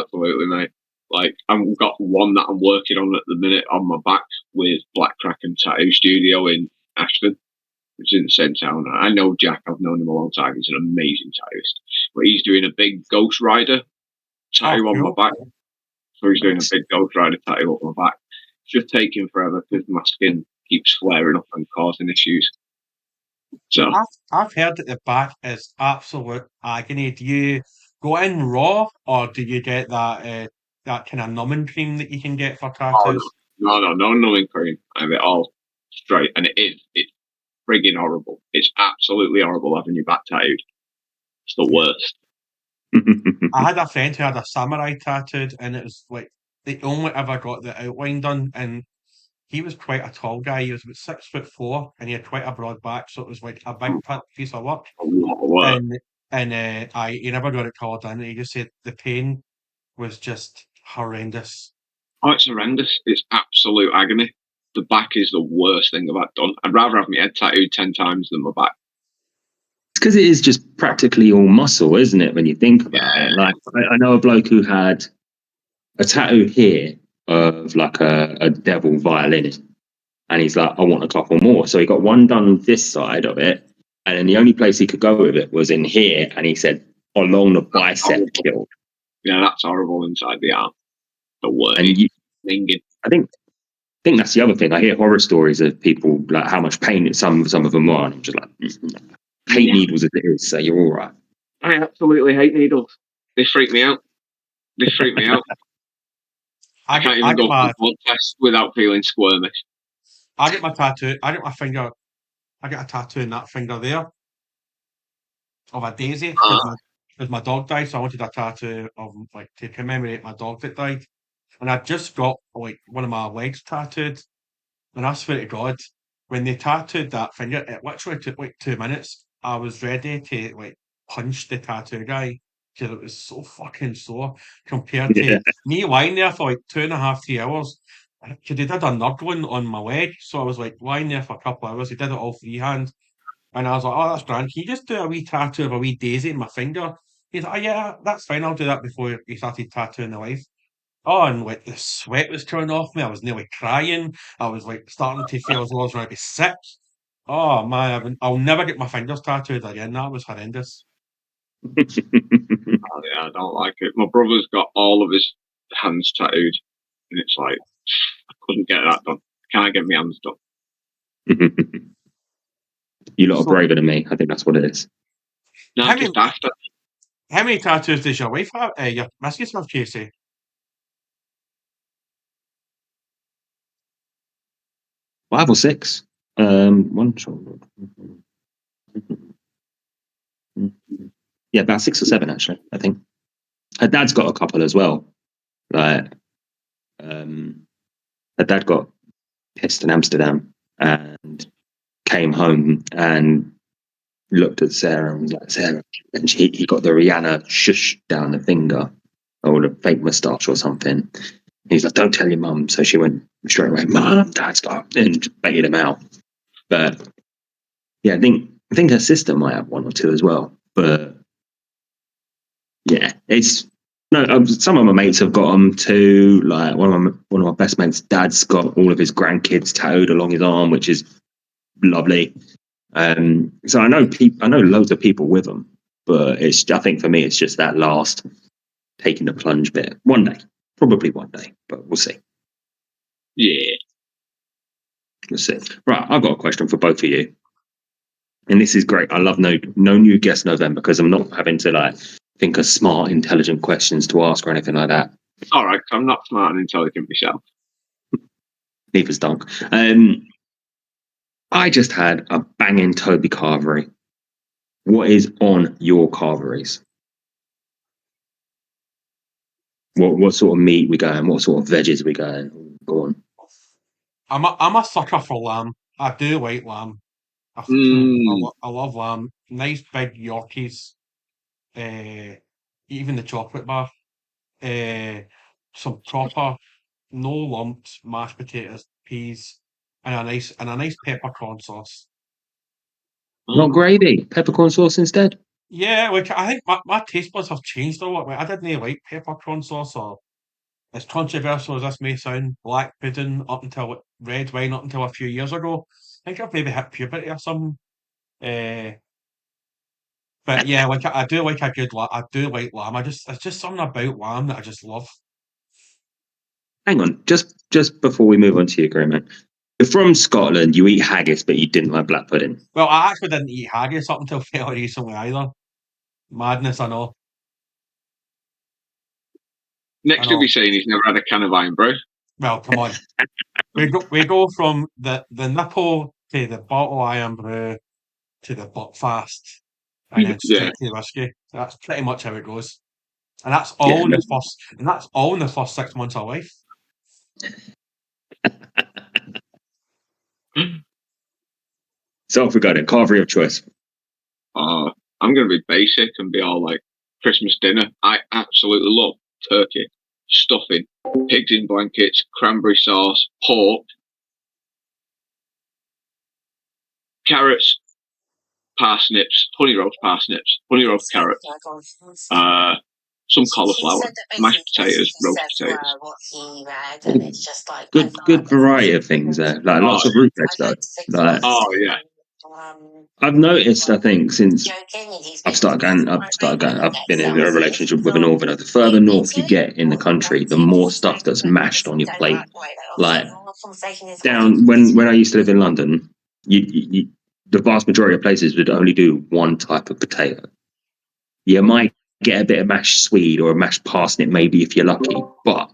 mate. Like, I've got one that I'm working on at the minute on my back with Black Kraken Tattoo Studio in Ashton, which is in the same town. I know Jack. I've known him a long time. He's an amazing tattooist. But he's doing a big Ghost Rider tattoo on my back. So he's doing a big Ghost Rider tattoo up my back. It's just taking forever because my skin keeps flaring up and causing issues. So I've heard that the back is absolute agony. Do you go in raw, or do you get that kind of numbing cream that you can get for tattoos? No numbing cream. I have it all straight, and it's frigging horrible. It's absolutely horrible having your back tattooed. It's the worst. I had a friend who had a samurai tattooed, and it was like they only ever got the outline done, and he was quite a tall guy. He was about 6'4", and he had quite a broad back, so it was like a big piece of work. A lot of work. And he never got it called in. He just said the pain was just horrendous. Oh, it's horrendous. It's absolute agony. The back is the worst thing I've done. I'd rather have my head tattooed 10 times than my back. It's because it is just practically all muscle, isn't it, when you think about it? Like, I know a bloke who had a tattoo here of like a devil violin, and he's like, I want a couple more. So he got one done on this side of it, and then the only place he could go with it was in here, and he said along the bicep kill. Yeah, that's horrible inside the arm. The worst. And I think that's the other thing. I hear horror stories of people, like how much pain some of them are, and I'm just like, hate needles as it is, so you're all right. I absolutely hate needles. They freak me out. I can't even go for a blood test without feeling squirmish. I get my tattoo. I get my finger. I get a tattoo in that finger there of a daisy because my dog died. So I wanted a tattoo of like to commemorate my dog that died. And I just got like one of my legs tattooed. And I swear to God, when they tattooed that finger, it literally took like 2 minutes. I was ready to like punch the tattoo guy because it was so fucking sore compared to me lying there for like 2.5, 3 hours. Because he did a nuggling on my leg, so I was like lying there for a couple of hours. He did it all freehand, and I was like, "Oh, that's grand. Can you just do a wee tattoo of a wee daisy in my finger?" He's like, "Oh yeah, that's fine. I'll do that." Before he started tattooing the wife, Oh, and like the sweat was coming off me. I was nearly crying. I was like starting to feel as though I was going to be sick. Oh man, I'll never get my fingers tattooed again. That was horrendous. Oh, yeah, I don't like it. My brother's got all of his hands tattooed, and it's like I couldn't get that done. I can't get my hands done. You lot are So, braver than me. I think that's what it is. No, how many just after. how many tattoos does your wife have? Your missus have, Casey? 5 or 6. One shoulder. Yeah, about 6 or 7 actually. I think her dad's got a couple as well. Like, her dad got pissed in Amsterdam and came home and looked at Sarah and was like, Sarah, and he got the Rihanna shush down the finger or the fake moustache or something. He's like, don't tell your mum. So she went straight away, Mum, Dad's got, and just baited him out. But yeah, I think her sister might have 1 or 2 as well. But yeah, it's no. Some of my mates have got them too. Like one of my best mates' dad's got all of his grandkids tattooed along his arm, which is lovely. So I know loads of people with them, but I think for me, it's just that last taking the plunge bit. Probably one day, but we'll see. Yeah. We'll see. Right, I've got a question for both of you, and this is great. I love no new guest November because I'm not having to like think of smart, intelligent questions to ask or anything like that. All right, I'm not smart and intelligent myself. Neither's Dunk. I just had a banging Toby carvery. What is on your carveries? What sort of meat we going? What sort of veggies we going? Go on. I'm a sucker for lamb. I do like lamb. I love lamb. Nice big Yorkies. Even the chocolate bar. Some proper, no lumps, mashed potatoes, peas, and a nice peppercorn sauce. Not gravy. Peppercorn sauce instead. Yeah, like I think my taste buds have changed a lot. Like, I didn't like peppercorn sauce, or as controversial as this may sound, black pudding red wine up until a few years ago. I think I've maybe hit puberty or something. Uh, but yeah, like I do like a good lamb. I do like lamb. It's just something about lamb that I just love. Hang on, just before we move on to your agreement. You're from Scotland. You eat haggis, but you didn't like black pudding. Well, I actually didn't eat haggis up until fairly recently either. Madness, I know. Next, you'll be saying he's never had a can of iron brew. Well, come on. we go from the nipple to the bottle iron brew to the Buckfast and then straight to the whiskey. That's pretty much how it goes. And that's all in the first 6 months of life. So off we go then. Carvery of choice. I'm going to be basic and be all like Christmas dinner. I absolutely love turkey, stuffing, pigs in blankets, cranberry sauce, pork, carrots, parsnips, honey roast parsnips, honey roast carrots, some cauliflower, mashed potatoes, roast potatoes. Good variety of things there. Like lots of root veg though. Like, oh yeah. I've noticed, I think, since I've been in a relationship with a northerner. The further north you get in the country, the more stuff that's mashed on your plate. Like down when I used to live in London, you the vast majority of places would only do one type of potato. You might get a bit of mashed swede or a mashed parsnip, maybe if you're lucky, but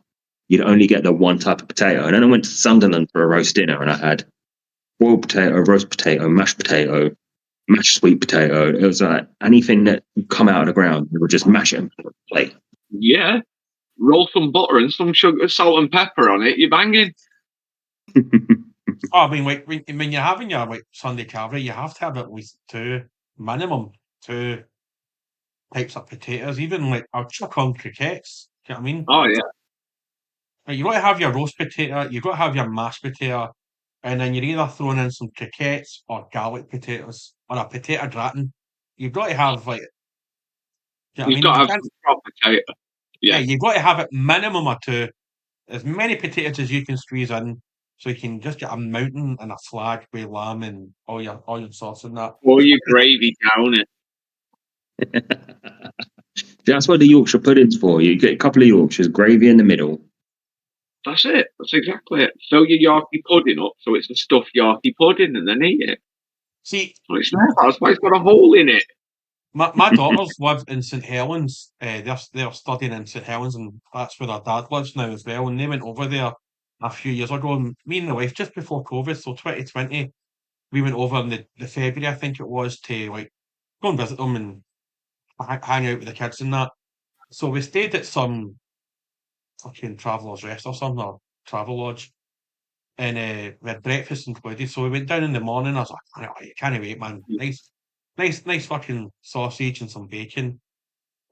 you'd only get the one type of potato. And then I went to Sunderland for a roast dinner, and I had boiled potato, roast potato, mashed sweet potato. It was like anything that would come out of the ground, they would just mash it and put it on the plate. Yeah. Roll some butter and some sugar, salt and pepper on it. You're banging. I mean, like when you're having your like Sunday carvery, you have to have at least minimum two types of potatoes. Even like I'll chuck on crickets. Do you know what I mean? Oh yeah. Like, you got to have your roast potato. You got to have your mashed potato. And then you're either throwing in some crickets or garlic potatoes or a potato gratin. You've got to have like. You've got to have some proper potato. Yeah, you've got to have it minimum of two. as many potatoes as you can squeeze in, so you can just get a mountain and a flag with lamb and all your sauce and that. Pour your gravy down it. That's what the Yorkshire pudding's for. You get a couple of Yorkshires, gravy in the middle. That's it. That's exactly it. Fill your Yorkie pudding up so it's a stuffed Yorkie pudding and then eat it. See, well, it's not. That's why it's got a hole in it. my daughters live in St Helens. They're studying in St Helens, and that's where their dad lives now as well. And they went over there a few years ago. And me and the wife, just before COVID, so 2020, we went over in the February, I think it was, to like go and visit them and hang out with the kids and that. So we stayed at some fucking Travellers Rest or something, or Travel Lodge. And we had breakfast included. So we went down in the morning. I was like, I can't wait, man. Nice fucking sausage and some bacon.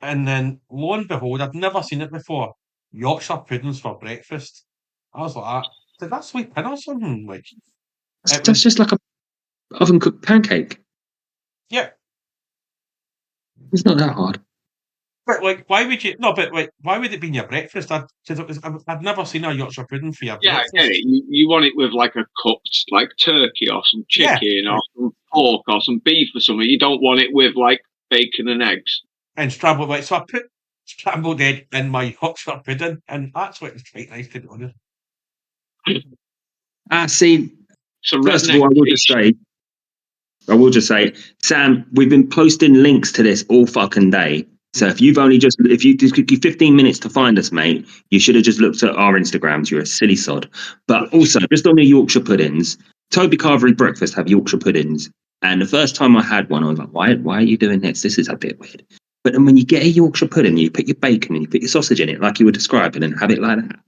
And then lo and behold, I'd never seen it before. Yorkshire puddings for breakfast. I was like, did that sweep in or something? Like, That's just like a oven cooked pancake. Yeah. It's not that hard. But like, why would you? No, but like, why would it be in your breakfast? I'd never seen a Yorkshire pudding for your breakfast. Yeah, I get it. You want it with like a cooked, like turkey or some chicken or some pork or some beef or something. You don't want it with like bacon and eggs. And scrambled eggs. So I put scrambled egg in my Yorkshire pudding, and that's what was quite nice, to be honest. See, so first of all, I will just say, Sam, we've been posting links to this all fucking day. So if you took you 15 minutes to find us, mate, you should have just looked at our Instagrams. You're a silly sod. But also, just on the Yorkshire puddings, Toby Carvery Breakfast have Yorkshire puddings. And the first time I had one, I was like, why are you doing this? This is a bit weird. But then when you get a Yorkshire pudding, you put your bacon and you put your sausage in it, like you were describing, and have it like that.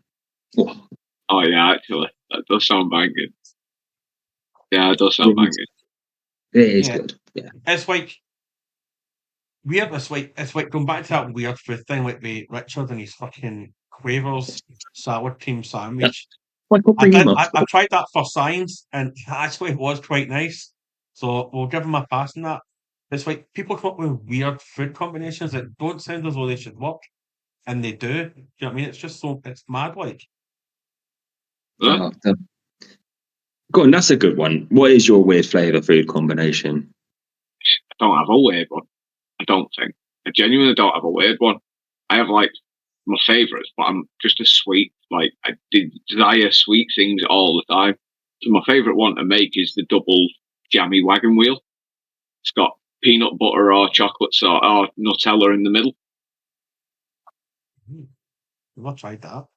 Oh yeah, actually, that does sound banging. Yeah, it does sound banging. It is good. Yeah, it's like weird. It's like going back to that weird food thing, like with Richard and his fucking Quavers salad cream sandwich. I tried that for science, and actually it was quite nice. So we'll give him a pass on that. It's like people come up with weird food combinations that don't sound as though they should work, and they do. Do you know what I mean? It's just it's mad, like. Go on, that's a good one. What is your weird flavour food combination? I don't have a weird one. I don't think. I genuinely don't have a weird one. I have like my favourites, but I'm just a sweet. Like I desire sweet things all the time. So my favourite one to make is the double jammy wagon wheel. It's got peanut butter or chocolate sauce or Nutella in the middle. I've not tried that.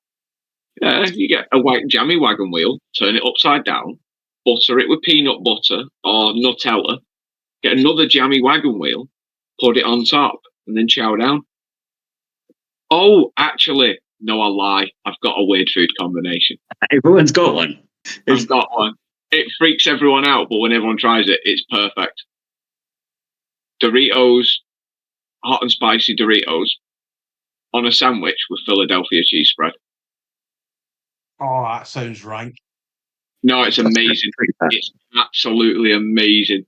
Yeah, you get a white jammy wagon wheel, turn it upside down, butter it with peanut butter or Nutella, get another jammy wagon wheel, put it on top, and then chow down. Oh, actually, no, I lie. I've got a weird food combination. Everyone's got one. I've got one. It freaks everyone out, but when everyone tries it, it's perfect. Doritos, hot and spicy Doritos, on a sandwich with Philadelphia cheese spread. Oh, that sounds rank. No, it's amazing. It's absolutely amazing.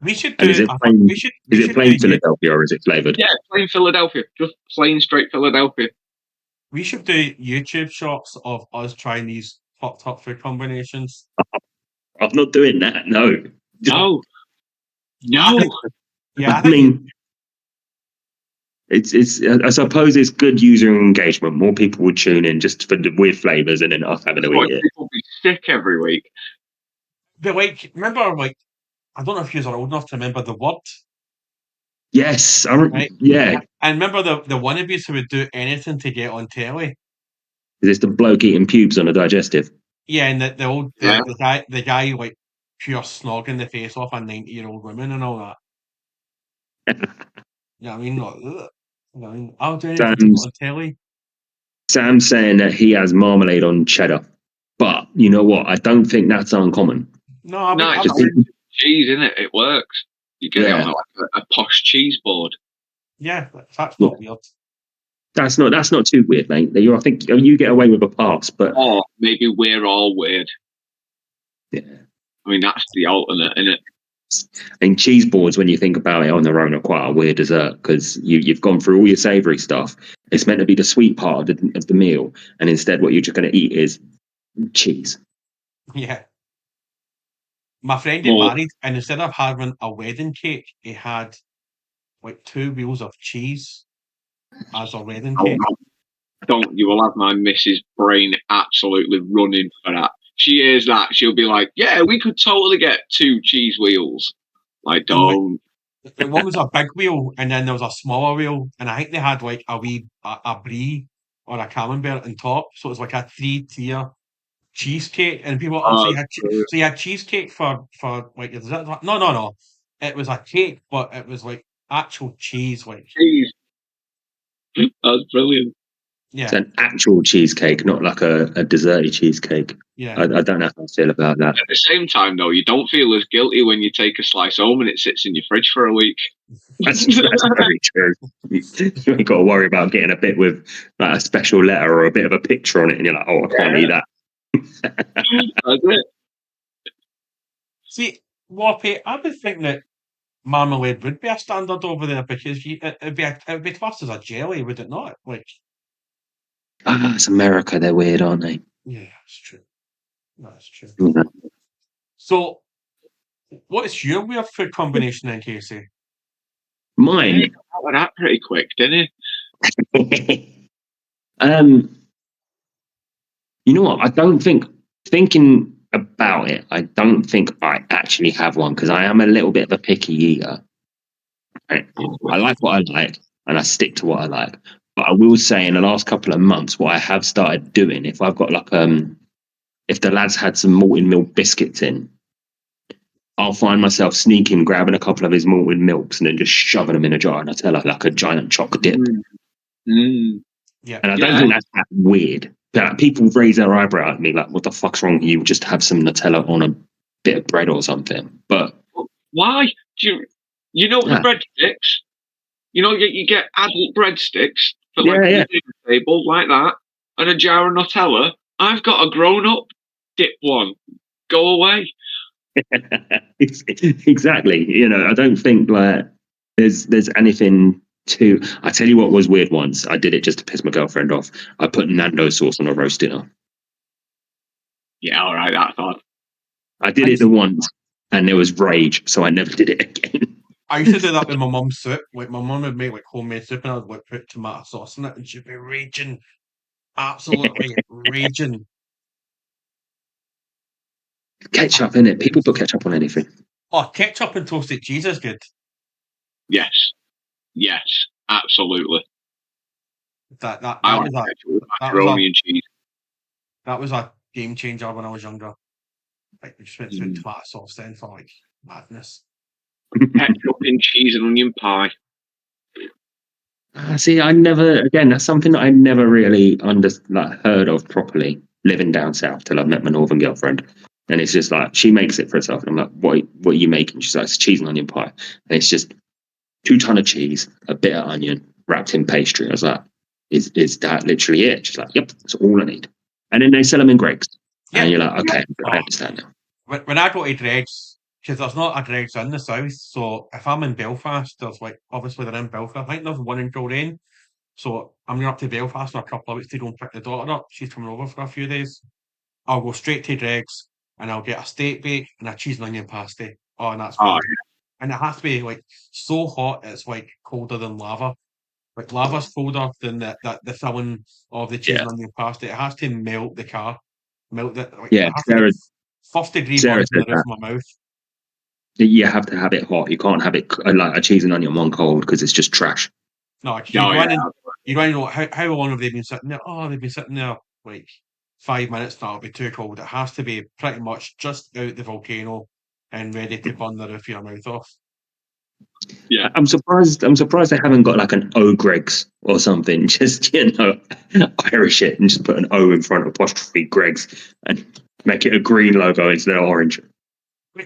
We should do. Is it plain Philadelphia or is it flavoured? Yeah, plain Philadelphia. Just plain straight Philadelphia. We should do YouTube shots of us trying these fucked up food combinations. I'm not doing that. No. No. Yeah, I mean, it's. I suppose it's good user engagement. More people would tune in just for the weird flavours and then us having to eat it. People be sick every week. But like, remember, like, I don't know if you are old enough to remember The Word. Yes, right? Yeah. And remember the wannabes who would do anything to get on telly. Is this the bloke eating pubes on a digestive? Yeah, and the guy like pure snogging the face off a 90-year-old woman and all that. Yeah, I mean, like, I mean, I'll do anything to get on telly. Sam's saying that he has marmalade on cheddar, but you know what? I don't think that's uncommon. No, it's just cheese, isn't it? It works. You get it on like a posh cheese board. Yeah, that's not weird. That's not too weird, mate. I think you get away with a pass, but maybe we're all weird. Yeah, I mean that's the alternate, isn't it? And cheese boards, when you think about it on their own, are quite a weird dessert because you've gone through all your savoury stuff, It's meant to be the sweet part of the meal, and instead, what you're just going to eat is cheese. Yeah. My friend got married, and instead of having a wedding cake, he had like 2 wheels of cheese as a wedding cake. Don't you will have my missus' brain absolutely running for that. She hears that, she'll be like, "Yeah, we could totally get 2 cheese wheels." Like, don't. One was a big wheel, and then there was a smaller wheel, and I think they had like a brie or a camembert on top, so it was like a 3-tier cheesecake, and people, so you had cheesecake for like your dessert. No, it was a cake, but it was like actual cheese, like Cheese. That's brilliant. Yeah, it's an actual cheesecake, not like a desserty cheesecake. Yeah, I don't know how I feel about that. At the same time, though, you don't feel as guilty when you take a slice home and it sits in your fridge for a week. That's very true. You ain't got to worry about getting a bit with like a special letter or a bit of a picture on it, and you're like, "Oh, I can't eat that." That's it. See, Whoppy, I would think that marmalade would be a standard over there because it'd be classed as a jelly, would it not? Like, It's America. They're weird, aren't they? yeah, that's true. That's true. Yeah. So, what is your weird food combination then, Casey? Mine. Got that pretty quick, didn't it? You know what? I don't think, thinking about it, I don't think I actually have one, because I am a little bit of a picky eater. I like what I like, and I stick to what I like. But I will say, in the last couple of months, what I have started doing, if I've got like if the lads had some malted milk biscuits in, I'll find myself sneaking, grabbing a couple of his malted milks, and then just shoving them in a jar, and I tell her like a giant choc dip. Yeah, And I don't think that's that weird. Like, people raise their eyebrow at me like, "What the fuck's wrong with you? Just have some Nutella on a bit of bread or something." But why? You know the breadsticks? You know, you get adult breadsticks for like your dinner table like that, and a jar of Nutella. I've got a grown-up dip one. Go away. Exactly. You know, I don't think like there's anything to. I tell you what was weird once. I did it just to piss my girlfriend off. I put Nando's sauce on a roast dinner. Yeah, all right, that's odd. I did it the once, and there was rage, so I never did it again. I used to do that with my mum's soup. Like, my mum would make like homemade soup, and I'd like put tomato sauce in it, and she'd be raging, absolutely raging. Ketchup in it. People put ketchup on anything. Oh, ketchup and toasted cheese is good. Yes, absolutely. That was macaroni and cheese. That was a game changer when I was younger. Like, we just went through tomato sauce then for like madness. Ketchup and cheese and onion pie. See, I never. Again, that's something that I never really heard of properly. Living down south till I met my northern girlfriend, and it's just like she makes it for herself, and I'm like, "What are you making?" She's like, "It's cheese and onion pie," and it's just 2 tons of cheese, a bit of onion wrapped in pastry. I was like, "Is that literally it?" She's like, "Yep, that's all I need." And then they sell them in Greggs, and you're like, "Okay, I understand now." When I go to Greggs, because there's not a Greggs in the south, so if I'm in Belfast, there's like, obviously they're in Belfast. I think there's one in Kilrain. So I'm going up to Belfast in a couple of weeks to go and pick the daughter up. She's coming over for a few days. I'll go straight to Greggs and I'll get a steak bake and a cheese and onion pasty. Oh, and that's fine. And it has to be like so hot it's like colder than lava. Like lava's colder than the filling of the cheese and onion pasty. It has to melt the car. Melt it. Like, Yeah, Sarah, first degree burns in the roof of my mouth. You have to have it hot. You can't have it like a cheese and onion one cold, because it's just trash. No, you go in, how long have they been sitting there? Oh, they've been sitting there like 5 minutes now. It'll be too cold. It has to be pretty much just out the volcano and ready to burn the roof of your mouth off. Yeah, I'm surprised they haven't got like an O Greggs or something. Just, Irish it and just put an O in front of apostrophe Greggs and make it a green logo instead of orange.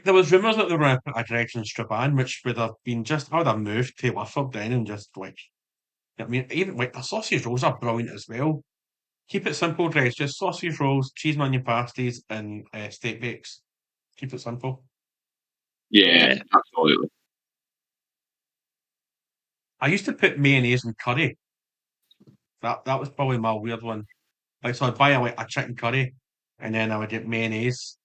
There was rumours that they were going to put a Greggs in Strabane, which would have been I would have moved to Lifford then and just like, I mean, even like the sausage rolls are brilliant as well. Keep it simple, Greggs. Just sausage rolls, cheese and onion pasties, and steak bakes. Keep it simple. Yeah, absolutely. I used to put mayonnaise in curry That was probably my weird one. Like, so I'd buy a chicken curry, and then I would get mayonnaise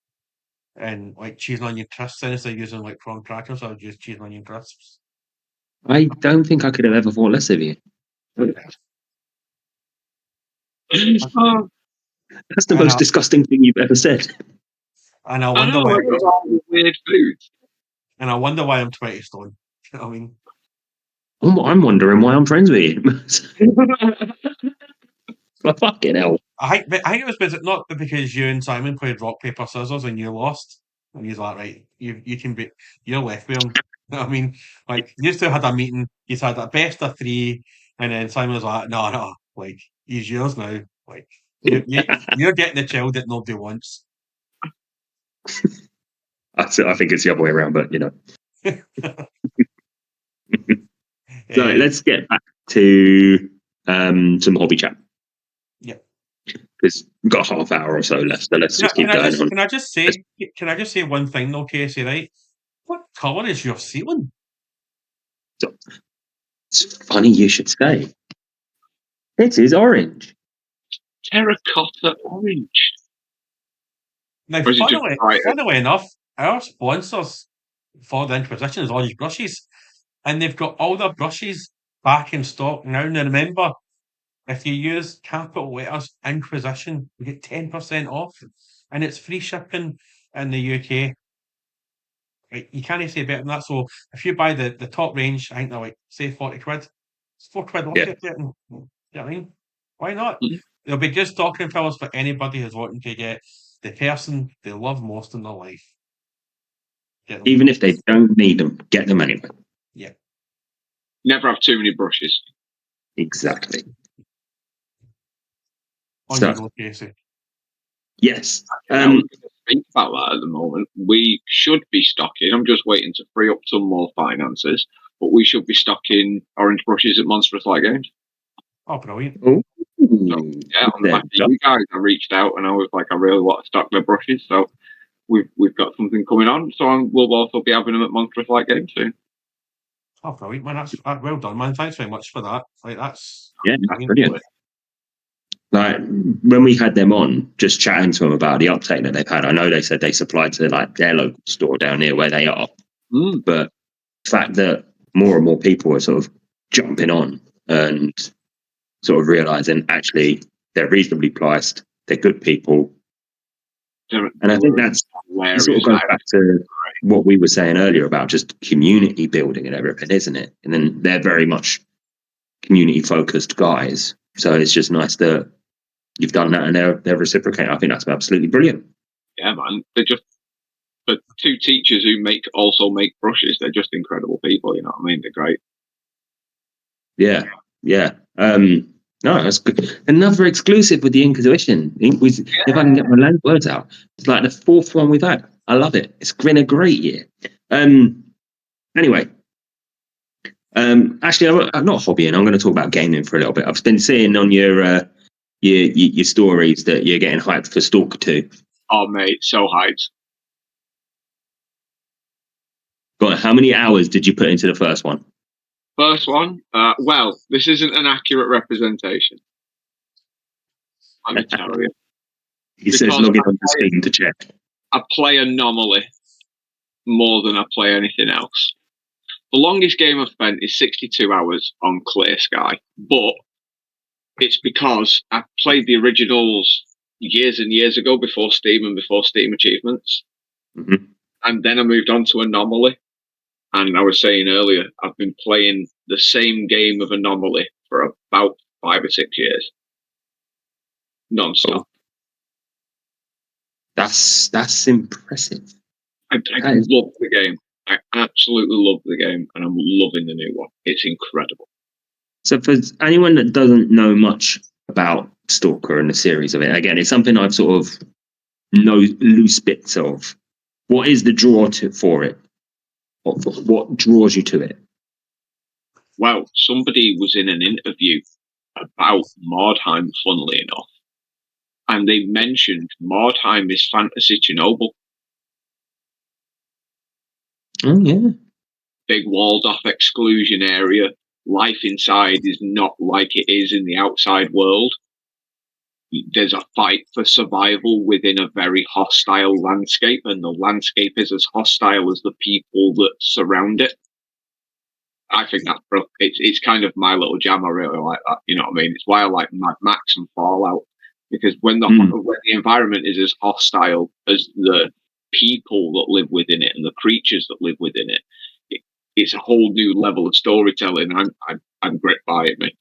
and like cheese and onion crisps. Instead of using like prawn crackers, I would use cheese and onion crisps. I don't think I could have ever thought less of you. Oh, That's the And most disgusting thing you've ever said. I I wonder know, why. I got all the weird foods. And I wonder why I'm 20 stone. You know what I mean? I'm wondering why I'm friends with you. Well, fucking hell. I think it was not because you and Simon played rock paper scissors and you lost, and he's like, right, you can be, you're left with him. You know what I mean? Like, you two had a meeting, you had a best of three, and then Simon was like, no, like, he's yours now. Like, you're getting the child that nobody wants. I think it's the other way around, but you know. So let's get back to some hobby chat. Yeah. Because we've got a half hour or so left, so let's just keep going on. Can I just say one thing though, Casey, right? What colour is your ceiling? So, it's funny you should say. It is orange. Terracotta orange. Now, Or is it just brighter? funnily enough, our sponsors for the Inquisition is Orange Brushes, and they've got all their brushes back in stock now. Now, remember, if you use capital letters Inquisition, you get 10% off, and it's free shipping in the UK. Right, you can't say better than that. So if you buy the top range, I think they're like, say, 40 quid. It's 4 quid off you're getting. You know what I mean? Why not? Mhm. They'll be just stocking fillers for anybody who's wanting to get the person they love most in their life. Even if they don't need them, get them anyway. Yeah. Never have too many brushes. Exactly. On So, you go, Casey. yes. I was going to think about that at the moment. We should be stocking. I'm just waiting to free up some more finances, but we should be stocking orange brushes at Monstrous Light Games. Oh, brilliant. Ooh, So, yeah, on the back of you guys, I reached out and I was like, I really want to stock their brushes. So we've got something coming on. So we'll also be having them at Monstrous Light Games soon. Oh, brilliant, man. That's well done, man. Thanks very much for that. Like, that's brilliant. Like when we had them on, just chatting to them about the uptake that they've had. I know they said they supplied to like their local store down here where they are, but the fact that more and more people are sort of jumping on and sort of realizing actually they're reasonably priced, they're good people, and I think that's sort of goes back to what we were saying earlier about just community building and everything, isn't it? And then they're very much community focused guys, so it's just nice that you've done that and they're reciprocating. I think that's absolutely brilliant. Yeah, man. They're just the two teachers who also make brushes. They're just incredible people. You know what I mean? They're great. Yeah. No, that's good. Another exclusive with the Inquisition. If I can get my words out, it's like the fourth one we've had. I love it. It's been a great year. Anyway, actually, I'm not hobbying. I'm going to talk about gaming for a little bit. I've been seeing on your stories that you're getting hyped for Stalker 2. Oh, mate, so hyped. But how many hours did you put into the first one? First one? Well, this isn't an accurate representation. Let me tell you. He says logging on to Steam to check. I play Anomaly more than I play anything else. The longest game I've spent is 62 hours on Clear Sky, but it's because I played the originals years and years ago before Steam and before Steam Achievements. Mm-hmm. And then I moved on to Anomaly. And I was saying earlier, I've been playing the same game of Anomaly for about 5 or 6 years. Non-stop. That's impressive. I love the game. I absolutely love the game, and I'm loving the new one. It's incredible. So for anyone that doesn't know much about Stalker and the series of it, again, it's something I've sort of know loose bits of. What is the draw for it? What draws you to it? Well, somebody was in an interview about Mordheim, funnily enough, and they mentioned Mordheim is Fantasy Chernobyl. Oh, yeah. Big walled off exclusion area life inside is not like it is in the outside world. There's a fight for survival within a very hostile landscape, and the landscape is as hostile as the people that surround it. I think that's it's kind of my little jam. I really like that. You know what I mean? It's why I like Mad Max and Fallout, because when the environment is as hostile as the people that live within it and the creatures that live within it, it's a whole new level of storytelling. I'm gripped by it, mate.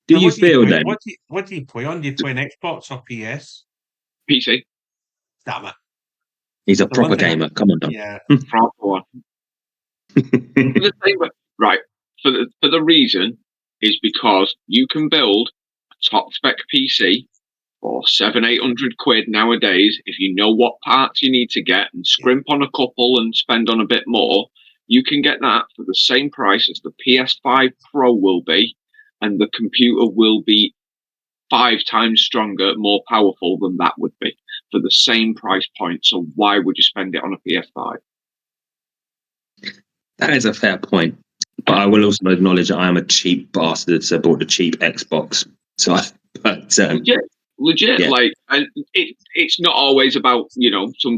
Do you feel then? What do you play on? Do you play an Xbox or PS? PC. Damn it. He's a proper gamer. Come on, Don. Yeah. Proper one. Right. For the reason is because you can build a top spec PC for 700-800 quid nowadays. If you know what parts you need to get and scrimp on a couple and spend on a bit more, you can get that for the same price as the PS5 Pro will be, and the computer will be 5 times stronger, more powerful than that would be for the same price point. So why would you spend it on a PS5? That is a fair point. But I will also acknowledge that I am a cheap bastard, so I bought the cheap Xbox. So, legit, yeah. Like, and it's not always about, you know, some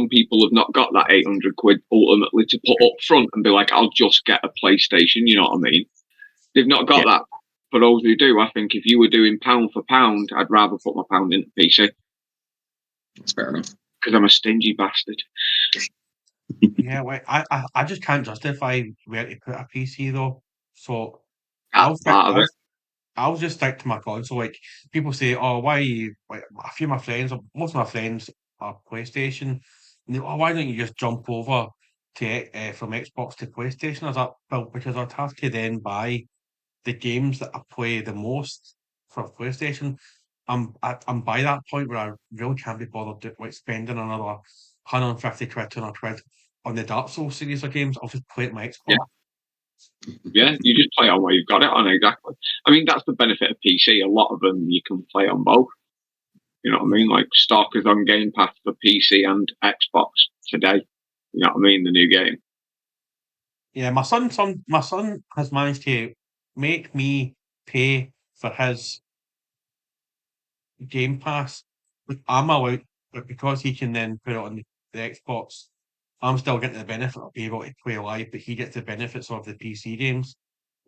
people have not got that 800 quid ultimately to put up front and be like, I'll just get a PlayStation. You know what I mean? They've not got that. For those who do, I think if you were doing pound for pound, I'd rather put my pound into PC. That's fair enough. Because I'm a stingy bastard. Yeah, well, I just can't justify where to put a PC though. So I'll just stick to my console. Like people say, oh, why? Like, a few of my friends, most of my friends are PlayStation. And they, oh, why don't you just jump over to from Xbox to PlayStation? I was like, well, because I'd have to then buy the games that I play the most for PlayStation. I'm by that point where I really can't be bothered like spending another 150 quid, 200 quid on the Dark Souls series of games. I'll just play it on my Xbox. Yeah, you just play on where you've got it on, exactly. I mean, that's the benefit of PC. A lot of them you can play on both. You know what I mean? Like Stalker's on Game Pass for PC and Xbox today. You know what I mean? The new game. Yeah, my son has managed to make me pay for his Game Pass. But I'm allowed, but because he can then put it on the Xbox, I'm still getting the benefit of being able to play live, but he gets the benefits of the PC games.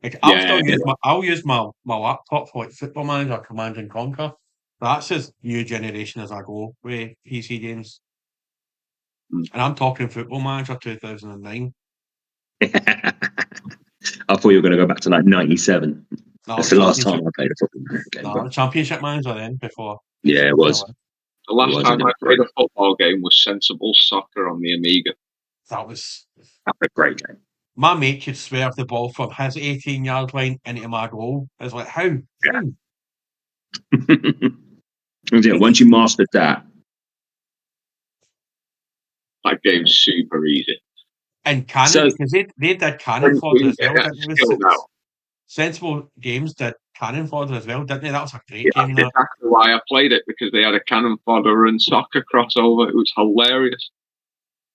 Like I'll use my laptop for like Football Manager, Command and Conquer. That's his new generation as I go with PC games. And I'm talking Football Manager 2009. I thought you were going to go back to like 97. That's the last time I played a football game. No, the Championship Manager then before. Yeah, it was. The last time I played a football game was Sensible Soccer on the Amiga. That was a great game. My mate could swerve the ball from his 18-yard line into my goal. It's like, how? Yeah. Once you mastered that game's super easy. And Cannon, because they did Cannon fodder as well, didn't they? Sensible Games did Cannon fodder as well, didn't they? That was a great game. That's exactly why I played it, because they had a Cannon fodder and soccer crossover. It was hilarious.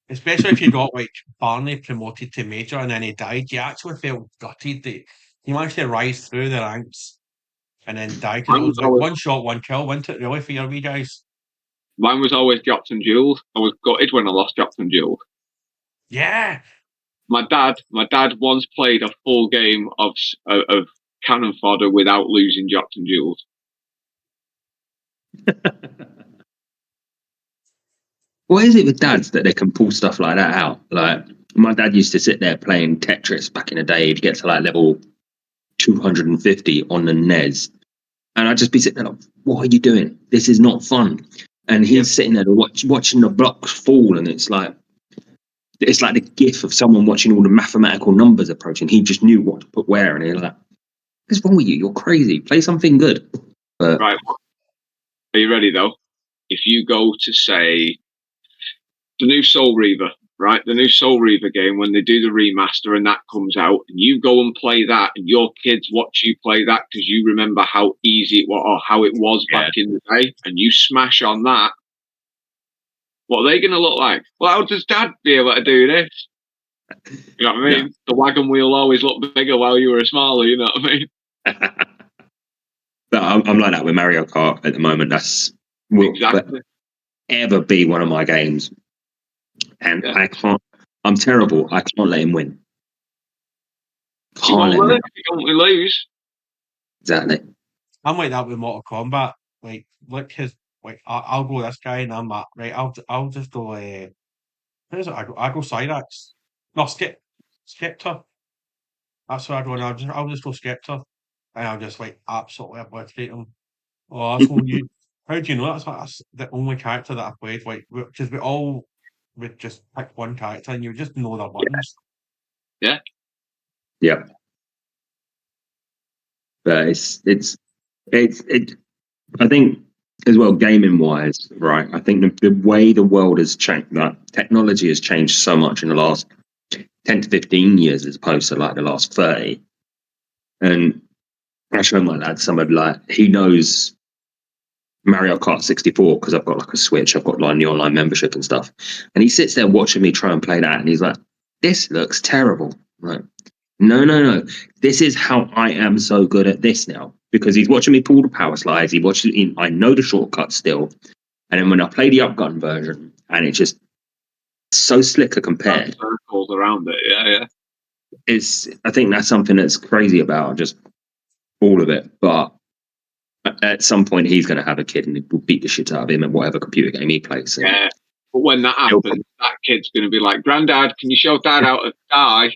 Especially if you got like Barney promoted to major and then he died, you actually felt gutted that he managed to rise through the ranks and then die, because it was like one shot, one kill, wasn't it, really, for your wee guys? Mine was always Jocks and Jules. I was gutted when I lost Jocks and Jules. Yeah. My dad once played a full game of Cannon fodder without losing Jocks and Jules. What is it with dads that they can pull stuff like that out? Like, my dad used to sit there playing Tetris back in the day. He'd get to like level 250 on the NES. And I'd just be sitting there like, what are you doing? This is not fun. And he's sitting there watching the blocks fall. And it's like the gif of someone watching all the mathematical numbers approaching. He just knew what to put where. And he's like, what's wrong with you? You're crazy. Play something good. But, right. Are you ready, though? If you go to, say, the new Soul Reaver, right? The new Soul Reaver game, when they do the remaster and that comes out, and you go and play that, and your kids watch you play that because you remember how easy it was, or how it was back in the day, and you smash on that, what are they going to look like? Well, how does Dad be able to do this? You know what I mean? The wagon wheel always looked bigger while you were smaller. You know what I mean? But I'm like that with Mario Kart at the moment. That's will Exactly. ever be one of my games, and Yeah. I can't. I'm terrible. I can't let him win. You Can't won't let him let win. it. You don't lose. Exactly. I'm like that with Mortal Kombat. Like, look, his like I'll go this guy, and I'm like, right. I'll just go. Who's it? I go Cyrax. No, Skeptor. That's what I go. And I'll just go Skeptor, and I'll just like absolutely obliterate him. Oh, that's what you. How do you know that's the only character that I played? Like, because we all would just pick one character, and you just know their buttons. Yeah. Yeah. But it's I think as well, gaming wise, right? I think the way the world has changed, that technology has changed so much in the last 10 to 15 years as opposed to like the last 30. And I show my lad some of like, he knows Mario Kart 64 because I've got like a Switch, I've got like the online membership and stuff. And he sits there watching me try and play that, and he's like, this looks terrible. I'm like, no. This is how I am so good at this now. Because he's watching me pull the power slides, I know the shortcuts still. And then when I play the upgun version, and it's just so slicker compared, Circles around it. Yeah. I think that's something that's crazy about just all of it. But at some point, he's going to have a kid and will beat the shit out of him at whatever computer game he plays. So Yeah. But when that happens, that kid's going to be like, Granddad, can you show Dad how to die?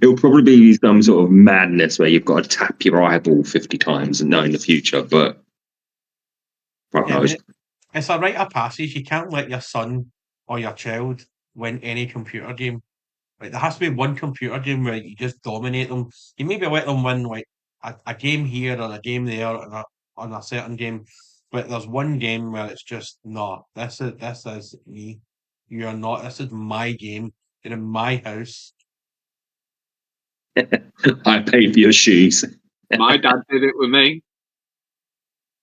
it'll probably be some sort of madness where you've got to tap your eyeball 50 times and know in the future. But fuck Yeah, I knows. mean, it's a rite of passage. You can't let your son or your child win any computer game. Like, there has to be one computer game where you just dominate them. You maybe let them win like a game here or a game there on a certain game, but there's one game where it's just no. This is me. You are not. This is my game. You're in my house. I paid for your shoes. My dad did it with me.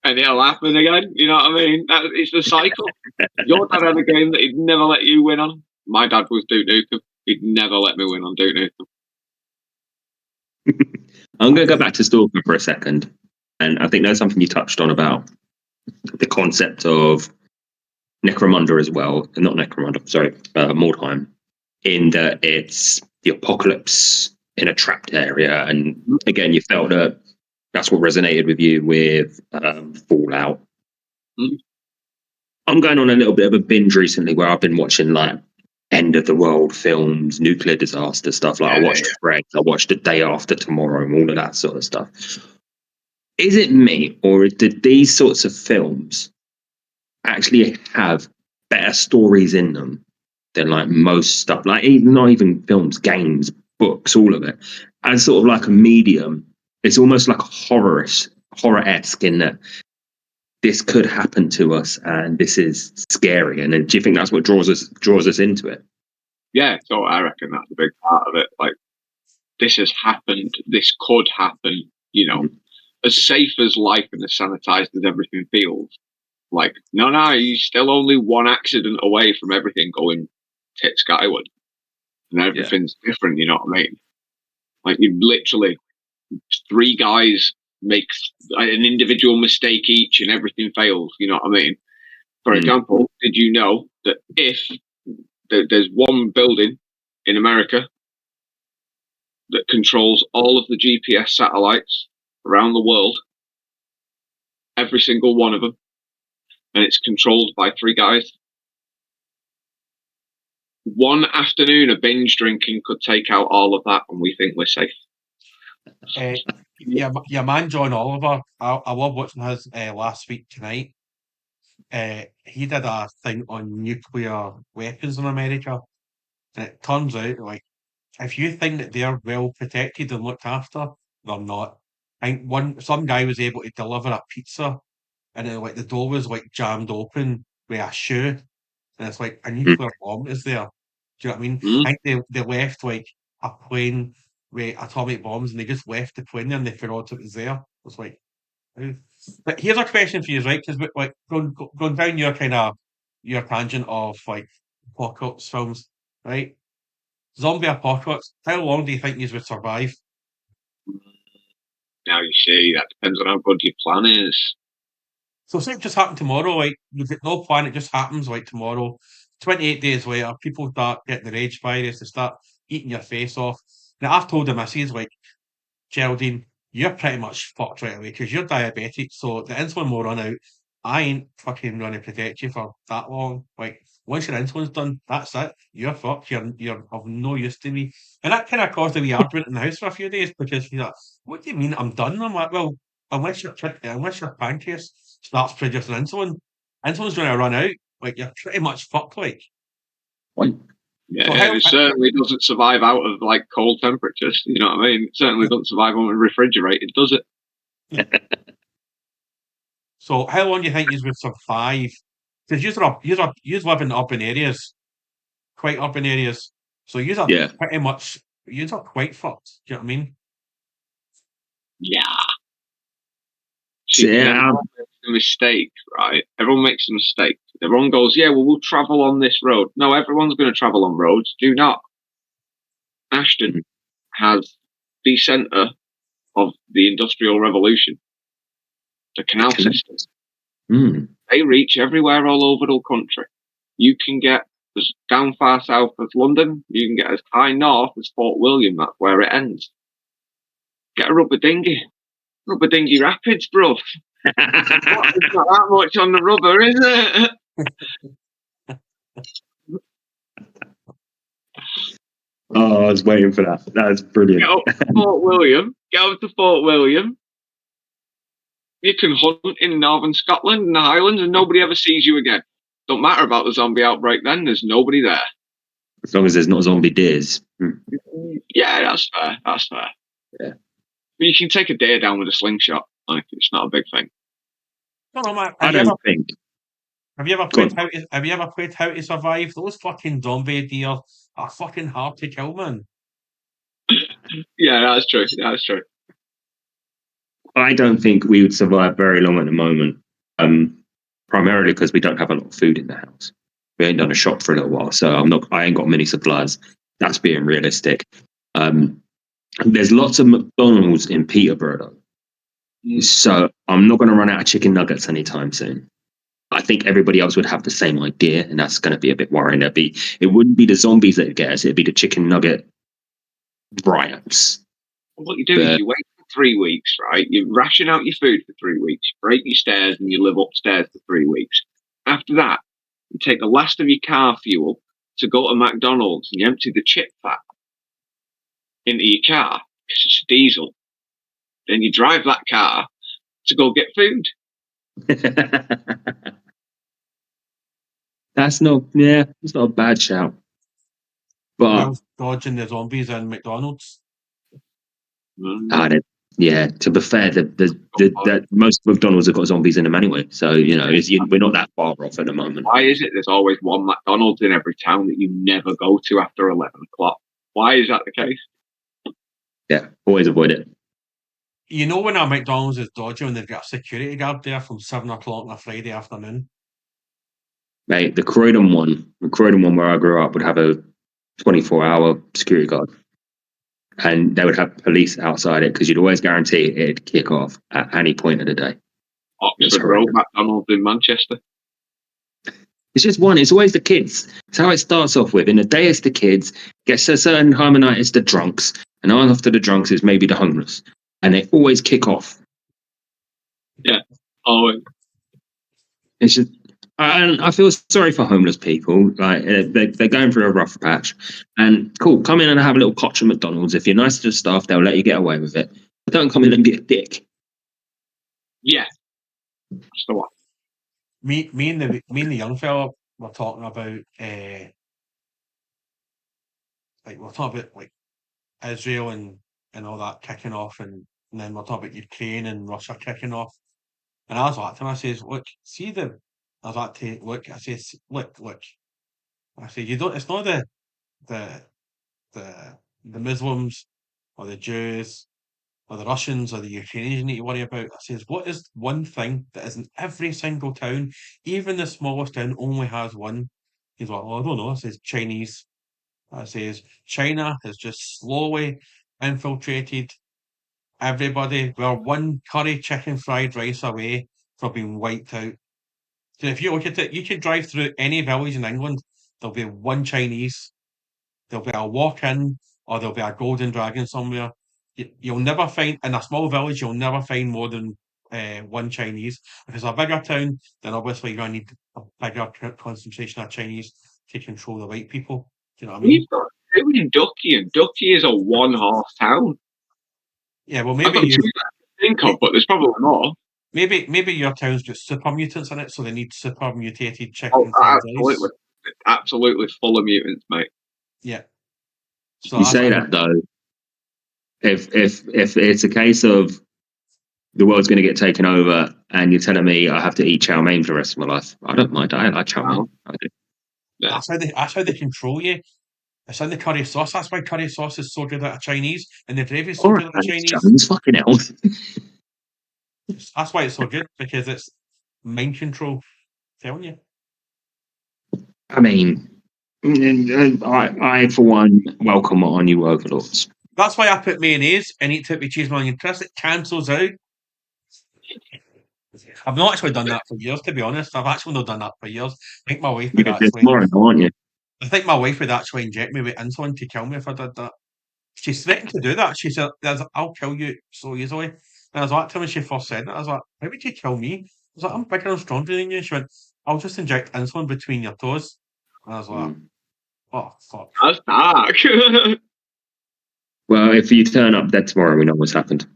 And it'll happen again. You know what I mean? It's the cycle. Your dad had a game that he'd never let you win on. My dad was Duke Nukem. He'd never let me win on Duke Nukem. I'm going to go back to Stalker for a second. And I think that's something you touched on about the concept of Necromunda as well. Not Necromunda, sorry, Mordheim. In that it's the apocalypse in a trapped area. And again, you felt that that's what resonated with you with Fallout. Mm. I'm going on a little bit of a binge recently where I've been watching like end of the world films, nuclear disaster stuff. Like I watched Fred, I watched The Day After Tomorrow, and all of that sort of stuff. Is it me, or did these sorts of films actually have better stories in them than like most stuff? Like not even films, games, books, all of it. As sort of like a medium, it's almost like horror-esque in that this could happen to us and this is scary. And then do you think that's what draws us into it? Yeah, so I reckon that's a big part of it. Like, this has happened, this could happen, you know. As safe as life and as sanitized as everything feels. Like, no, you're still only one accident away from everything going tit skyward. And everything's different, you know what I mean? Like, you literally, 3 guys make an individual mistake each and everything fails, you know what I mean? For example, did you know that if there's one building in America that controls all of the GPS satellites around the world, every single one of them, and it's controlled by 3 guys? One afternoon of binge drinking could take out all of that, and we think we're safe. Your man John Oliver, I love watching his Last Week Tonight. He did a thing on nuclear weapons in America, and it turns out like if you think that they're well protected and looked after, they're not. I think some guy was able to deliver a pizza, and then, like the door was like jammed open with a shoe, and it's like a nuclear bomb is there. Do you know what I mean? I think they left like a plane with atomic bombs, and they just left the plane there and they forgot it was there. It's like, how- but here's a question for you, right? Because like going down your kind of your tangent of like apocalypse films, right? zombie apocalypse. How long do you think you would survive? Now you see, that depends on how good your plan is. So say it just happened tomorrow, like you've got no plan, it just happens like tomorrow. 28 days later, people start getting the rage virus, they start eating your face off. Now I've told the missus, like, Geraldine, you're pretty much fucked right away because you're diabetic, so the insulin will run out. I ain't fucking going to protect you for that long. Like, once your insulin's done, that's it. You're fucked. You're of no use to me. And that kind of caused a wee argument in the house for a few days because she's like, "What do you mean I'm done?" I'm like, "Well, unless your pancreas starts producing insulin, insulin's going to run out. Like, you're pretty much fucked. Like, What? Yeah, so it certainly doesn't survive out of like cold temperatures. You know what I mean? It certainly doesn't survive on refrigerated, does it? So how long do you think you would survive? Because you live in urban areas, quite urban areas. So you are Yeah. pretty much you are quite fucked. Do you know what I mean? Yeah. So, See, yeah, everyone makes a mistake, right? Everyone makes a mistake. Everyone goes, yeah, well, we'll travel on this road. No, everyone's going to travel on roads. Do not. Ashton has the centre of the Industrial Revolution, the canal system. Mm. They reach everywhere all over the country. You can get as down far south as London. You can get as high north as Fort William. That's where it ends. Get a rubber dinghy. Rubber dinghy rapids, bruv. It's not that much on the rubber, is it? Oh, I was waiting for that. That's brilliant. Get up to Fort William. Get up to Fort William. You can hunt in northern Scotland and the Highlands and nobody ever sees you again. Don't matter about the zombie outbreak then, there's nobody there. As long as there's not zombie deers. Yeah, that's fair. That's fair. Yeah. But you can take a deer down with a slingshot. Like, it's not a big thing. No, no, man. I don't think. Have you ever Go played Have you ever played How to Survive? Those fucking zombie deer are fucking hard to kill, man. Yeah, that's true. That's true. I don't think we would survive very long at the moment. Primarily because we don't have a lot of food in the house. We ain't done a shop for a little while, so I ain't got many supplies. That's being realistic. There's lots of McDonald's in Peterborough, though. So I'm not going to run out of chicken nuggets anytime soon. I think everybody else would have the same idea, and that's going to be a bit worrying. It wouldn't be the zombies that get us; it'd be the chicken nugget riots. What you do is you wait for 3 weeks, right? You ration out your food for 3 weeks, you break your stairs, and you live upstairs for 3 weeks. After that, you take the last of your car fuel to go to McDonald's, and you empty the chip fat into your car because it's diesel. Then you drive that car to go get food. It's not a bad shout. But dodging the zombies in McDonald's. To be fair, the most McDonald's have got zombies in them anyway. So we're not that far off at the moment. Why is it there's always one McDonald's in every town that you never go to after 11 o'clock? Why is that the case? Yeah, always avoid it. You know when a McDonald's is dodgy when they've got a security guard there from 7 o'clock on a Friday afternoon? Mate, the Croydon one where I grew up would have a 24-hour security guard. And they would have police outside it because you'd always guarantee it'd kick off at any point of the day. Oxford Road McDonald's in Manchester. It's just one. It's always the kids. It's how it starts off with. In the day, it's the kids. Gets to a certain time of night, it's the drunks. And after the drunks is maybe the homeless. And they always kick off. Yeah. Always. It's just... And I feel sorry for homeless people. Like they're going through a rough patch. And cool, come in and have a little cotch at McDonald's. If you're nice to the staff, they'll let you get away with it. But don't come in and be a dick. Yeah. That's the one. Me and the young fella were talking about like Israel and all that kicking off, and then we're talking about Ukraine and Russia kicking off. And I was like to him, I says, look, see the. I was like to look. I says, look. I said, you don't. It's not the Muslims or the Jews or the Russians or the Ukrainians you need to worry about. I says, what is one thing that is in every single town, even the smallest town only has one? He's like, oh, I don't know. I says, Chinese. I say is China has just slowly infiltrated everybody. We're one curry chicken fried rice away from being wiped out. So if you look at it, you can drive through any village in England, there'll be one Chinese, there'll be a walk in, or there'll be a golden dragon somewhere. You'll never find, in a small village, you'll never find more than one Chinese. If it's a bigger town, then obviously you're going to need a bigger concentration of Chinese to control the white people. Do you know what I mean? We've got two in Ducky, and Ducky is a one-horse town. Yeah, well, I've maybe got two to think of, but there's probably more. maybe your town's got super mutants in it, so they need super mutated Oh, chicken fried rice. absolutely full of mutants, mate. Yeah. So You say that though. If it's a case of the world's going to get taken over, and you're telling me I have to eat chow mein for the rest of my life, I don't mind. I like chow mein. I do. Yeah. That's how they control you. It's in the curry sauce. That's why curry sauce is so good at a Chinese, and the gravy is so good at a Chinese. Jones, fucking hell. That's why it's so good, because it's mind control. I'm telling you. I mean, I for one welcome our new overlords. That's why I put mayonnaise and eat it with cheese, onion, and twist. It cancels out. I've not actually done that for years, to be honest. I've actually not done that for years. I think my wife would You're actually. tomorrow, aren't you? I think my wife would actually inject me with insulin to kill me if I did that. She's threatened to do that. She said, "I'll kill you so easily." And I was like, to her when she first said that, I was like, "Why would you kill me?" I was like, "I'm bigger and stronger than you." She went, "I'll just inject insulin between your toes." And I was like, "Oh fuck." That's dark. Well, if you turn up dead tomorrow, we know what's happened.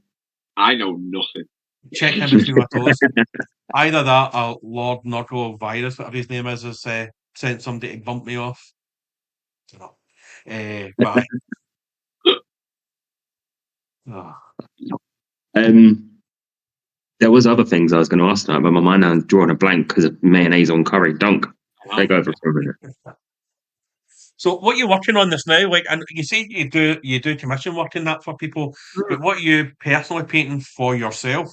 I know nothing. Check in between my toes. Either that or Lord Virus, whatever his name is, has sent somebody to bump me off. Don't know. But there was other things I was going to ask tonight, but my mind now is drawing a blank because of mayonnaise on curry. Dunk. Take over for a minute. So what you're working on this now, like, and you say you do commission work in that for people, but what are you personally painting for yourself?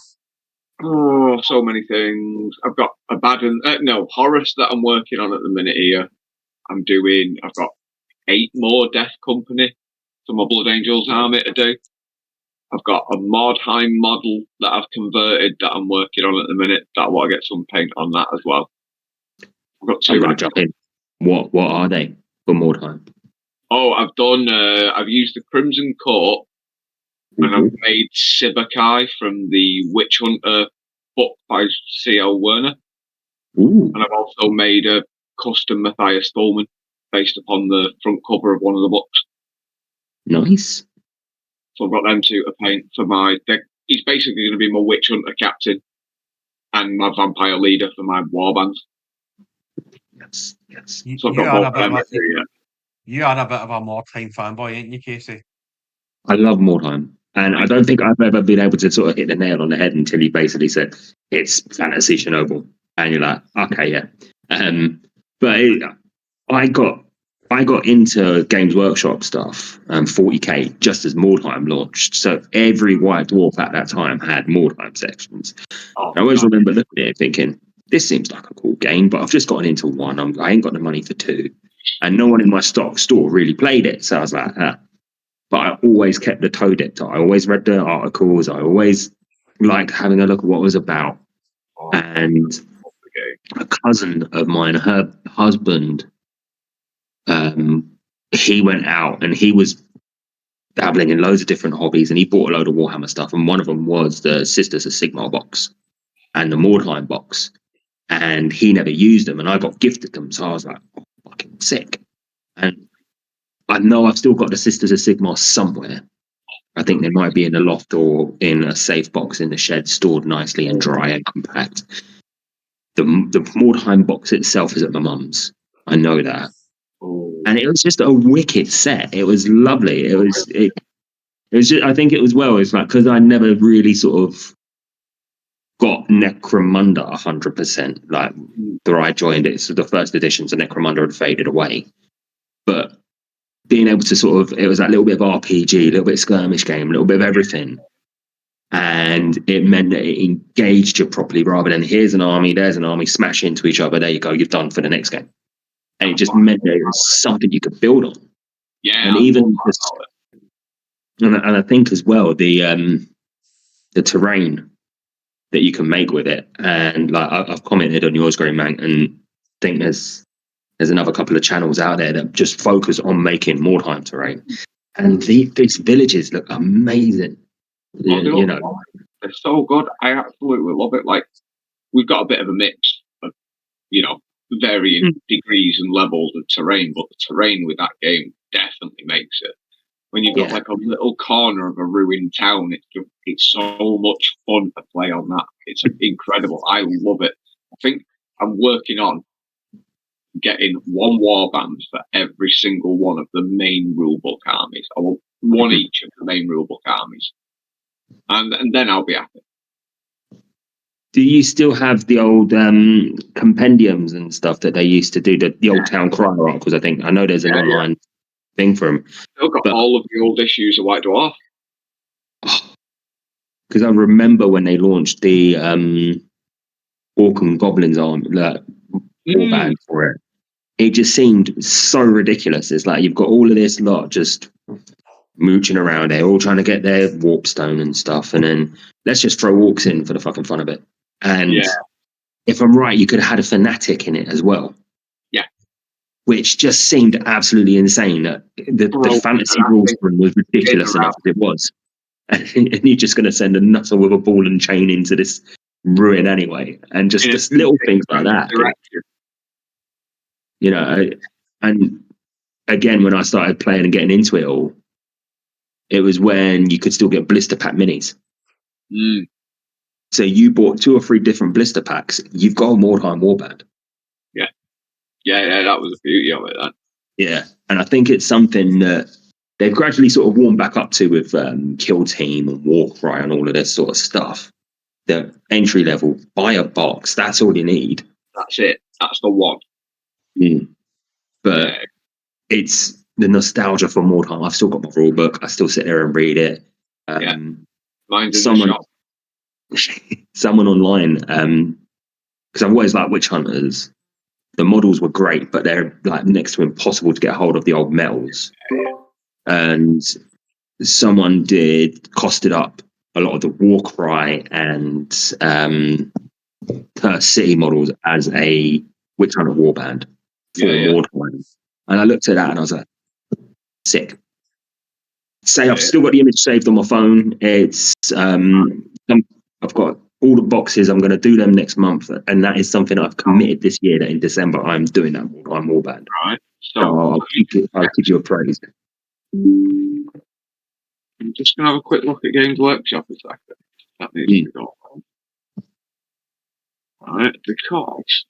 Oh, so many things. I've got a Horus that I'm working on at the minute here. I've got 8 more Death Company for my Blood Angels army to do. I've got a Mordheim model that I've converted that I'm working on at the minute that I want to get some paint on that as well. I've got 2. I'm going to jump in. What are they for Mordheim? Oh, I've used the Crimson Court, and I've made Sibakai from the Witch Hunter book by C.L. Werner. Ooh. And I've also made a custom Matthias Stolman based upon the front cover of one of the books. Nice. So I've got them 2 to paint for my deck. He's basically going to be my Witch Hunter captain and my vampire leader for my warband. Yes. So I've got both of them. You are a bit of a Mordheim fanboy, ain't you, Casey? I love Mordheim. And I don't think I've ever been able to sort of hit the nail on the head until he basically said, it's fantasy Chernobyl. And you're like, okay, yeah. I got into Games Workshop stuff, 40k, just as Mordheim launched. So every White Dwarf at that time had Mordheim sections. I always remember looking at it thinking, this seems like a cool game, but I've just gotten into 1. I ain't got the money for 2. And no one in my stock store really played it. So I was like, But I always kept the toe dipped. I always read the articles. I always liked having a look at what it was about. And a cousin of mine, her husband, he went out and he was dabbling in loads of different hobbies, and he bought a load of Warhammer stuff. And one of them was the Sisters of Sigmar box and the Mordheim box. And he never used them, and I got gifted them. So I was like, oh, fucking sick. And I know I've still got the Sisters of Sigmar somewhere. I think they might be in a loft or in a safe box in the shed, stored nicely and dry and compact. The Mordheim box itself is at my mum's. I know that. And it was just a wicked set. It was lovely. It was just, I think it was like, because I never really sort of got Necromunda 100%. Like, where I joined it, so the first editions of Necromunda had faded away. But being able to sort of, it was that little bit of RPG, a little bit of skirmish game, a little bit of everything. And it meant that it engaged you properly rather than here's an army, there's an army, smash into each other, there you go, you've done for the next game. And it just meant that it was something you could build on. Yeah, and even and I think as well the terrain that you can make with it, and like I've commented on yours, Green Man, and think there's another couple of channels out there that just focus on making Mordheim terrain, and these villages look amazing. You know, they're so good. I absolutely love it. Like, we've got a bit of a mix of, varying degrees and levels of terrain, but the terrain with that game definitely makes it. When you've got like a little corner of a ruined town, it's so much fun to play on that. It's incredible. I love it. I think I'm working on getting one warband for every single one of the main rulebook armies. I want one each of the main rulebook armies, and then I'll be happy. Do you still have the old compendiums and stuff that they used to do, the old town crier art? Because I know there's an online thing for them. Still got all of the old issues of White Dwarf. Because I remember when they launched the Orc and Goblins warband for it. It just seemed so ridiculous. It's like you've got all of this lot just mooching around there, all trying to get their warp stone and stuff, and then let's just throw orcs in for the fucking fun of it. And if I'm right, you could have had a fanatic in it as well. Yeah. Which just seemed absolutely insane. The fantasy rules was ridiculous enough as it was. And you're just going to send a nutter with a ball and chain into this ruin anyway. And just little things like that. You know, and again, when I started playing and getting into it all, it was when you could still get blister pack minis. So you bought 2 or 3 different blister packs. You've got a Mordheim warband. Yeah, that was the beauty of it. Then. Yeah, and I think it's something that they've gradually sort of warmed back up to with Kill Team and Warcry and all of this sort of stuff. The entry level, buy a box. That's all you need. That's it. That's the one. But it's the nostalgia for Mordheim. I've still got my rule book. I still sit there and read it. Mine's in the shop. Someone online, because I've always liked Witch Hunters. The models were great, but they're like next to impossible to get hold of, the old metals. And someone costed up a lot of the Warcry and Curse City models as a Witch Hunter warband for Mordheim. And I looked at that and I was like, sick. I've still got the image saved on my phone. It's I've got all the boxes. I'm going to do them next month, and that is something I've committed this year. That in December I'm doing that Mordheim warband. Right. So I'll keep you appraised. I'm just going to have a quick look at Games Workshop a second. That needs to go on. Right, because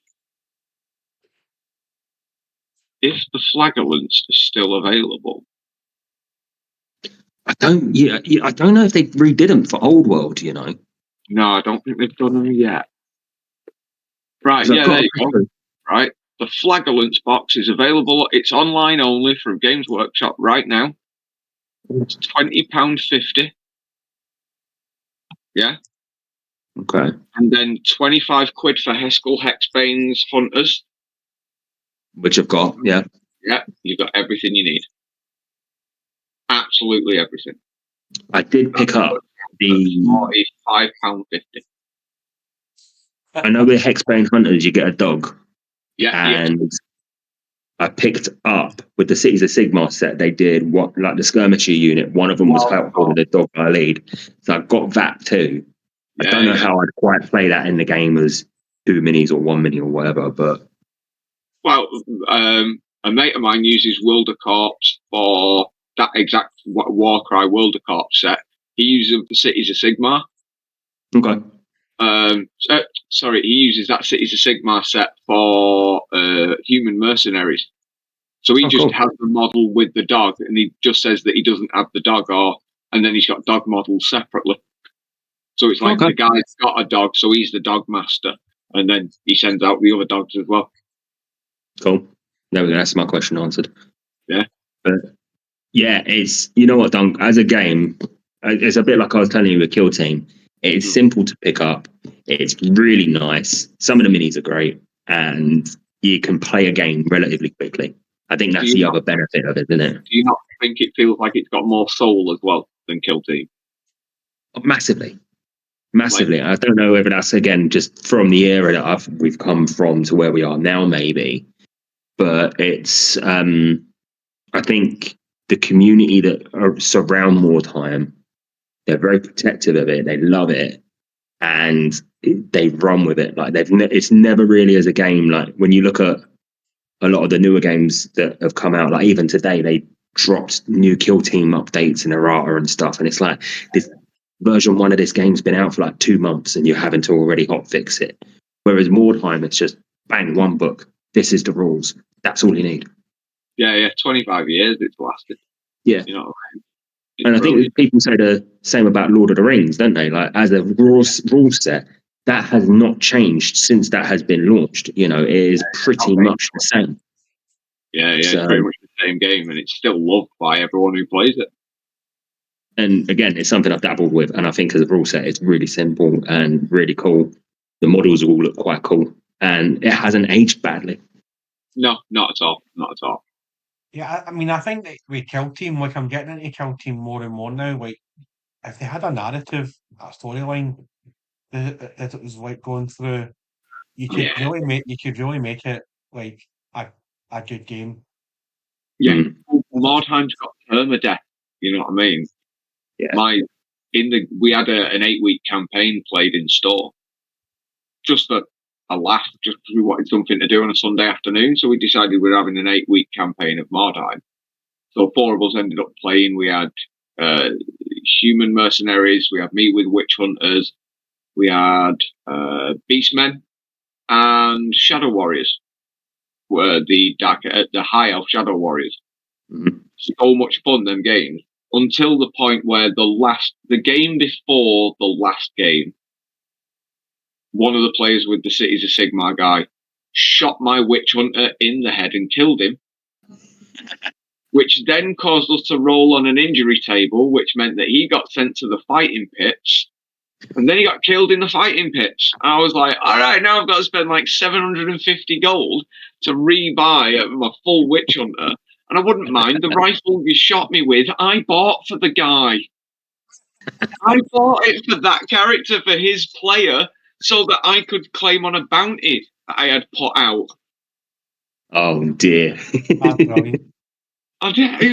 if the flagellants are still available, I don't know if they redid them for Old World. You know, no, I don't think they've done them yet. Right, there you go. Right, the flagellants box is available. It's online only from Games Workshop right now. It's £20.50. Yeah. Okay. And then £25 for Heskel Hexbane's Hunters. Which I've got, yeah. Yeah, you've got everything you need. Absolutely everything. I did pick up the £45.50. I know with Hexbane Hunters you get a dog. Yeah. And I picked up with the Cities of Sigmar set, they did like the skirmisher unit. One of them was holding the dog by lead. So I got that too. I don't know how I'd quite play that in the game as 2 minis or 1 mini or whatever, but. Well, a mate of mine uses Wilder Corps for that exact Warcry Wilder Corps set. He uses them for Cities of Sigmar. Okay. Sorry, he uses that Cities of Sigmar set for Human Mercenaries. So he just has the model with the dog, and he just says that he doesn't have the dog, and then he's got dog models separately. So it's like the guy's got a dog, so he's the dog master, and then he sends out the other dogs as well. Cool. There we go. That's my question answered. Yeah. But yeah, it's, you know what, Dunk, as a game, it's a bit like I was telling you with Kill Team. It's simple to pick up. It's really nice. Some of the minis are great, and you can play a game relatively quickly. I think that's the other benefit of it, isn't it? Do you not think it feels like it's got more soul as well than Kill Team? Massively. I don't know whether that's, again, just from the era that we've come from to where we are now, maybe. But it's, I think the community that surround Wartime, they're very protective of it. They love it. And they run with it. Like it's never really as a game. Like when you look at a lot of the newer games that have come out, like even today, they dropped new Kill Team updates and errata and stuff. And it's like this version 1 of this game's been out for like 2 months and you're having to already hotfix it. Whereas Mordheim, it's just bang, one book. This is the rules. That's all you need. Yeah. 25 years it's lasted. Yeah. You know. And I think people say the same about Lord of the Rings, don't they? Like as a rule set, that has not changed since that has been launched. You know, it is pretty much the same. Yeah, it's pretty much the same game, and it's still loved by everyone who plays it. And again, it's something I've dabbled with, and I think as a rule set, it's really simple and really cool. The models all look quite cool, and it hasn't aged badly. No, not at all. Not at all. Yeah, I mean, I think that with Kill Team, like I'm getting into Kill Team more and more now. Like, if they had a narrative, a storyline that it was like going through, you could really make it like a good game. Yeah, Mordheim's got permadeath. You know what I mean? Yeah. We had an 8-week campaign played in store, just for a laugh, just because we wanted something to do on a Sunday afternoon. So we decided we were having an 8-week campaign of Mordheim. So 4 of us ended up playing. We had human mercenaries. We had meat with witch hunters. We had beastmen and shadow warriors. Were the high elf shadow warriors. Mm-hmm. So much fun, them games, until the point where the game before the last game, one of the players with the Cities of Sigmar guy shot my witch hunter in the head and killed him, which then caused us to roll on an injury table, which meant that he got sent to the fighting pits, and then he got killed in the fighting pits. I was like, all right, now I've got to spend like 750 gold to rebuy my full witch hunter, and I wouldn't mind the rifle you shot me with. I bought for the guy. I bought it for that character, for his player, so that I could claim on a bounty that I had put out. Oh dear. It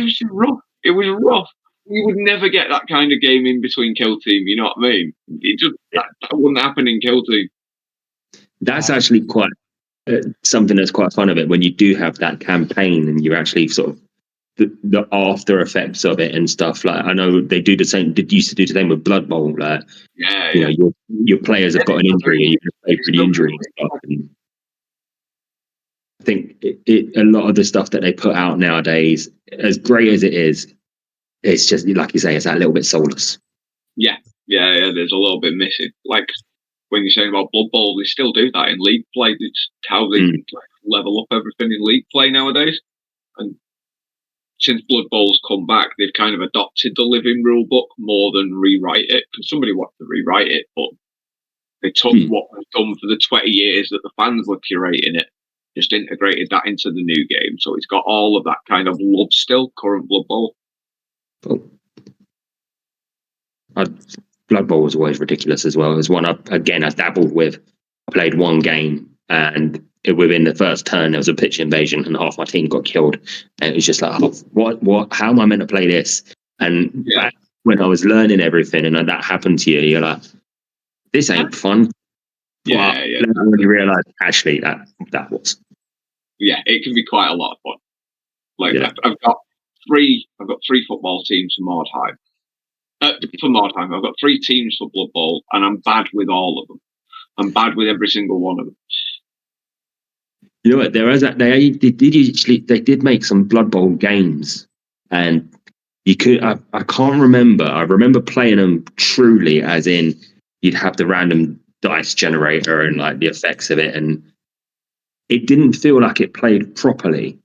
was rough. It was rough. You would never get that kind of game in between Kill Team, you know what I mean? That wouldn't happen in Kill Team. That's actually quite something that's quite fun of it, when you do have that campaign and you actually sort of the after effects of it and stuff. Like I know they do the same. They used to do the same with Blood Bowl. Like, you know, your players have got an injury and you can play for the injury and stuff. And I think a lot of the stuff that they put out nowadays, as great as it is, it's just like you say, it's a little bit soulless. Yeah. There's a little bit missing. Like when you're saying about Blood Bowl, they still do that in League play. It's how they level up everything in League play nowadays. And since Blood Bowl's come back, they've kind of adopted the living rule book more than rewrite it. Because somebody wanted to rewrite it, but they took what was done for the 20 years that the fans were curating it, just integrated that into the new game. So it's got all of that kind of love still, current Blood Bowl. Blood Bowl was always ridiculous as well. It was one I dabbled with. I played one game, and within the first turn there was a pitch invasion and half my team got killed, and it was just like, what how am I meant to play this? And back when I was learning everything and that happened to you, you're like, this ain't fun. But when you realize actually that was, it can be quite a lot of fun. Like I've got three football teams for Mordheim. For Mordheim, I've got 3 teams for Blood Bowl, and I'm bad with all of them. I'm bad with every single one of them. You know what? They did make some Blood Bowl games, and you could. I can't remember. I remember playing them truly, as in you'd have the random dice generator and like the effects of it, and it didn't feel like it played properly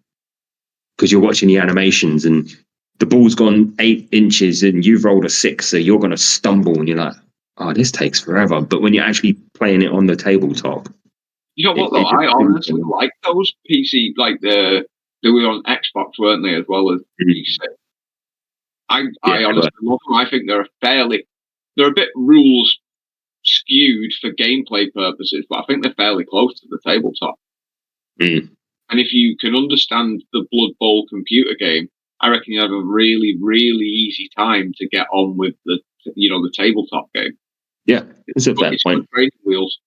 because you're watching the animations and the ball's gone 8 inches and you've rolled a 6, so you're going to stumble and you're like, oh, this takes forever. But when you're actually playing it on the tabletop, you know what though? I honestly like those PC, like the They were on Xbox, weren't they, as well as PC? I honestly love them. I think they're a bit rules skewed for gameplay purposes, but I think they're fairly close to the tabletop. And if you can understand the Blood Bowl computer game, I reckon you have a really, really easy time to get on with the tabletop game. Yeah, it's a fair point. Training wheels.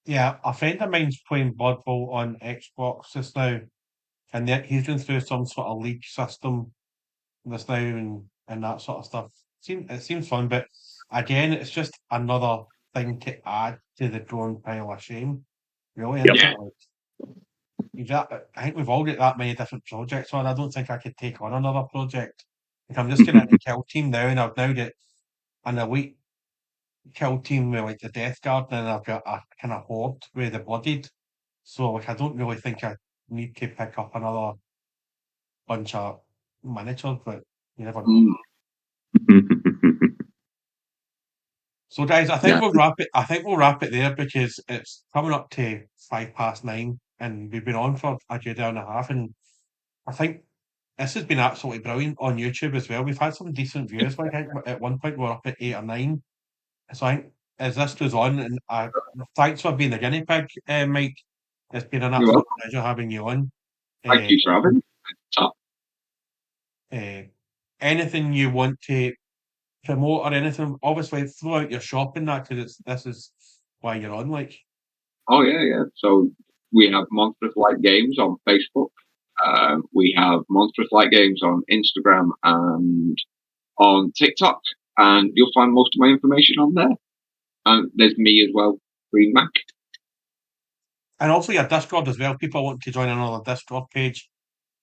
Yeah, a friend of mine's playing Blood Bowl on Xbox just now, and he's going through some sort of league system just now and that sort of stuff. It seems fun, but again, it's just another thing to add to the growing pile of shame. Really, Yep. I think we've all got that many different projects on. I don't think I could take on another project. Like, I'm just getting into Kill Team now, and I've now got an elite Kill Team with like the Death Guard, and I've got a kind of horde with the Bloodied. So like, I don't really think I need to pick up another bunch of miniatures, but you never know. So guys, I think we'll wrap it. I think we'll wrap it there because it's coming up to 9:05, and we've been on for a good hour and a half. And I think this has been absolutely brilliant on YouTube as well. We've had some decent views. I think at one point we were up at 8 or 9. So I think as this goes on, and thanks for being the guinea pig, Mike. It's been an absolute pleasure having you on. Thank you for having me. Anything you want to promote or anything? Obviously, throw out your shop in that because this is why you're on. Like, oh yeah. So we have Monstrous Light Games on Facebook. We have Monstrous Light Games on Instagram and on TikTok, and you'll find most of my information on there. And there's me as well, Green Mac. And also your Discord as well. People want to join another Discord page.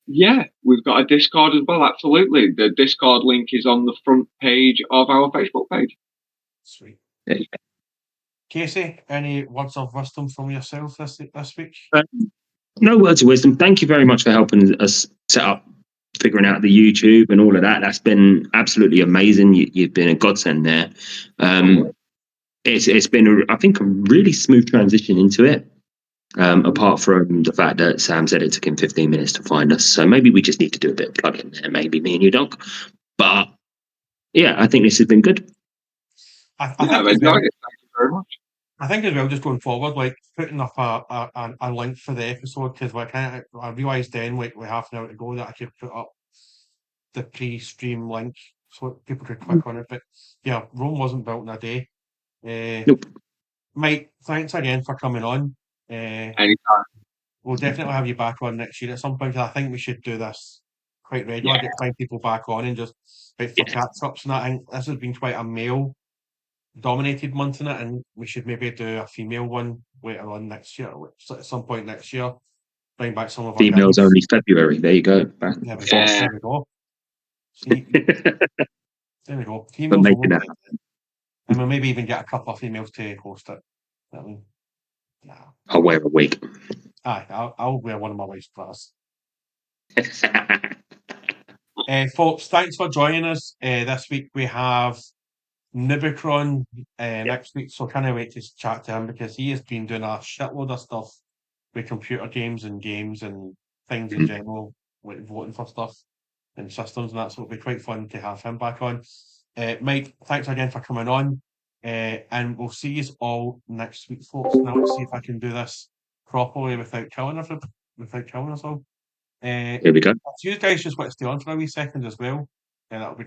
Yeah, we've got a Discord as well, absolutely. The Discord link is on the front page of our Facebook page. Sweet. Casey, any words of wisdom from yourself this week? No words of wisdom. Thank you very much for helping us set up, figuring out the YouTube and all of that. That's been absolutely amazing. You've been a godsend there. It's been, I think, a really smooth transition into it. Apart from the fact that Sam said it took him 15 minutes to find us. So maybe we just need to do a bit of plugging there, maybe me and you, Doc. But yeah, I think this has been good. I think Thank you very much. I think as well, just going forward, like putting up a link for the episode, because I realised then, like, with half an hour to go, that I could put up the pre-stream link so people could click on it. But yeah, Rome wasn't built in a day. Nope. Mike, thanks again for coming on. Anytime. We'll definitely have you back on next year at some point. I think we should do this quite regularly. Get find people back on and just for catch-ups and that. I think this has been quite a male-dominated month in it, and we should maybe do a female one later on next year, at some point next year. Bring back some of our females guys. Only February. There you go. There we go. See, there we go. Females only. And we'll maybe even get a couple of females to host it. I'll wear a wig. Aye, I'll wear one of my wife's bras. Folks, thanks for joining us. This week we have Nubicron next week, so can't wait to chat to him because he has been doing a shitload of stuff with computer games and things in general, like voting for stuff and systems and that, so it'll be quite fun to have him back on. Mike, thanks again for coming on. And we'll see you all next week, folks. Now let's see if I can do this properly without killing us all. Here we go. If you guys just want to stay on for a wee second as well, that'll be great.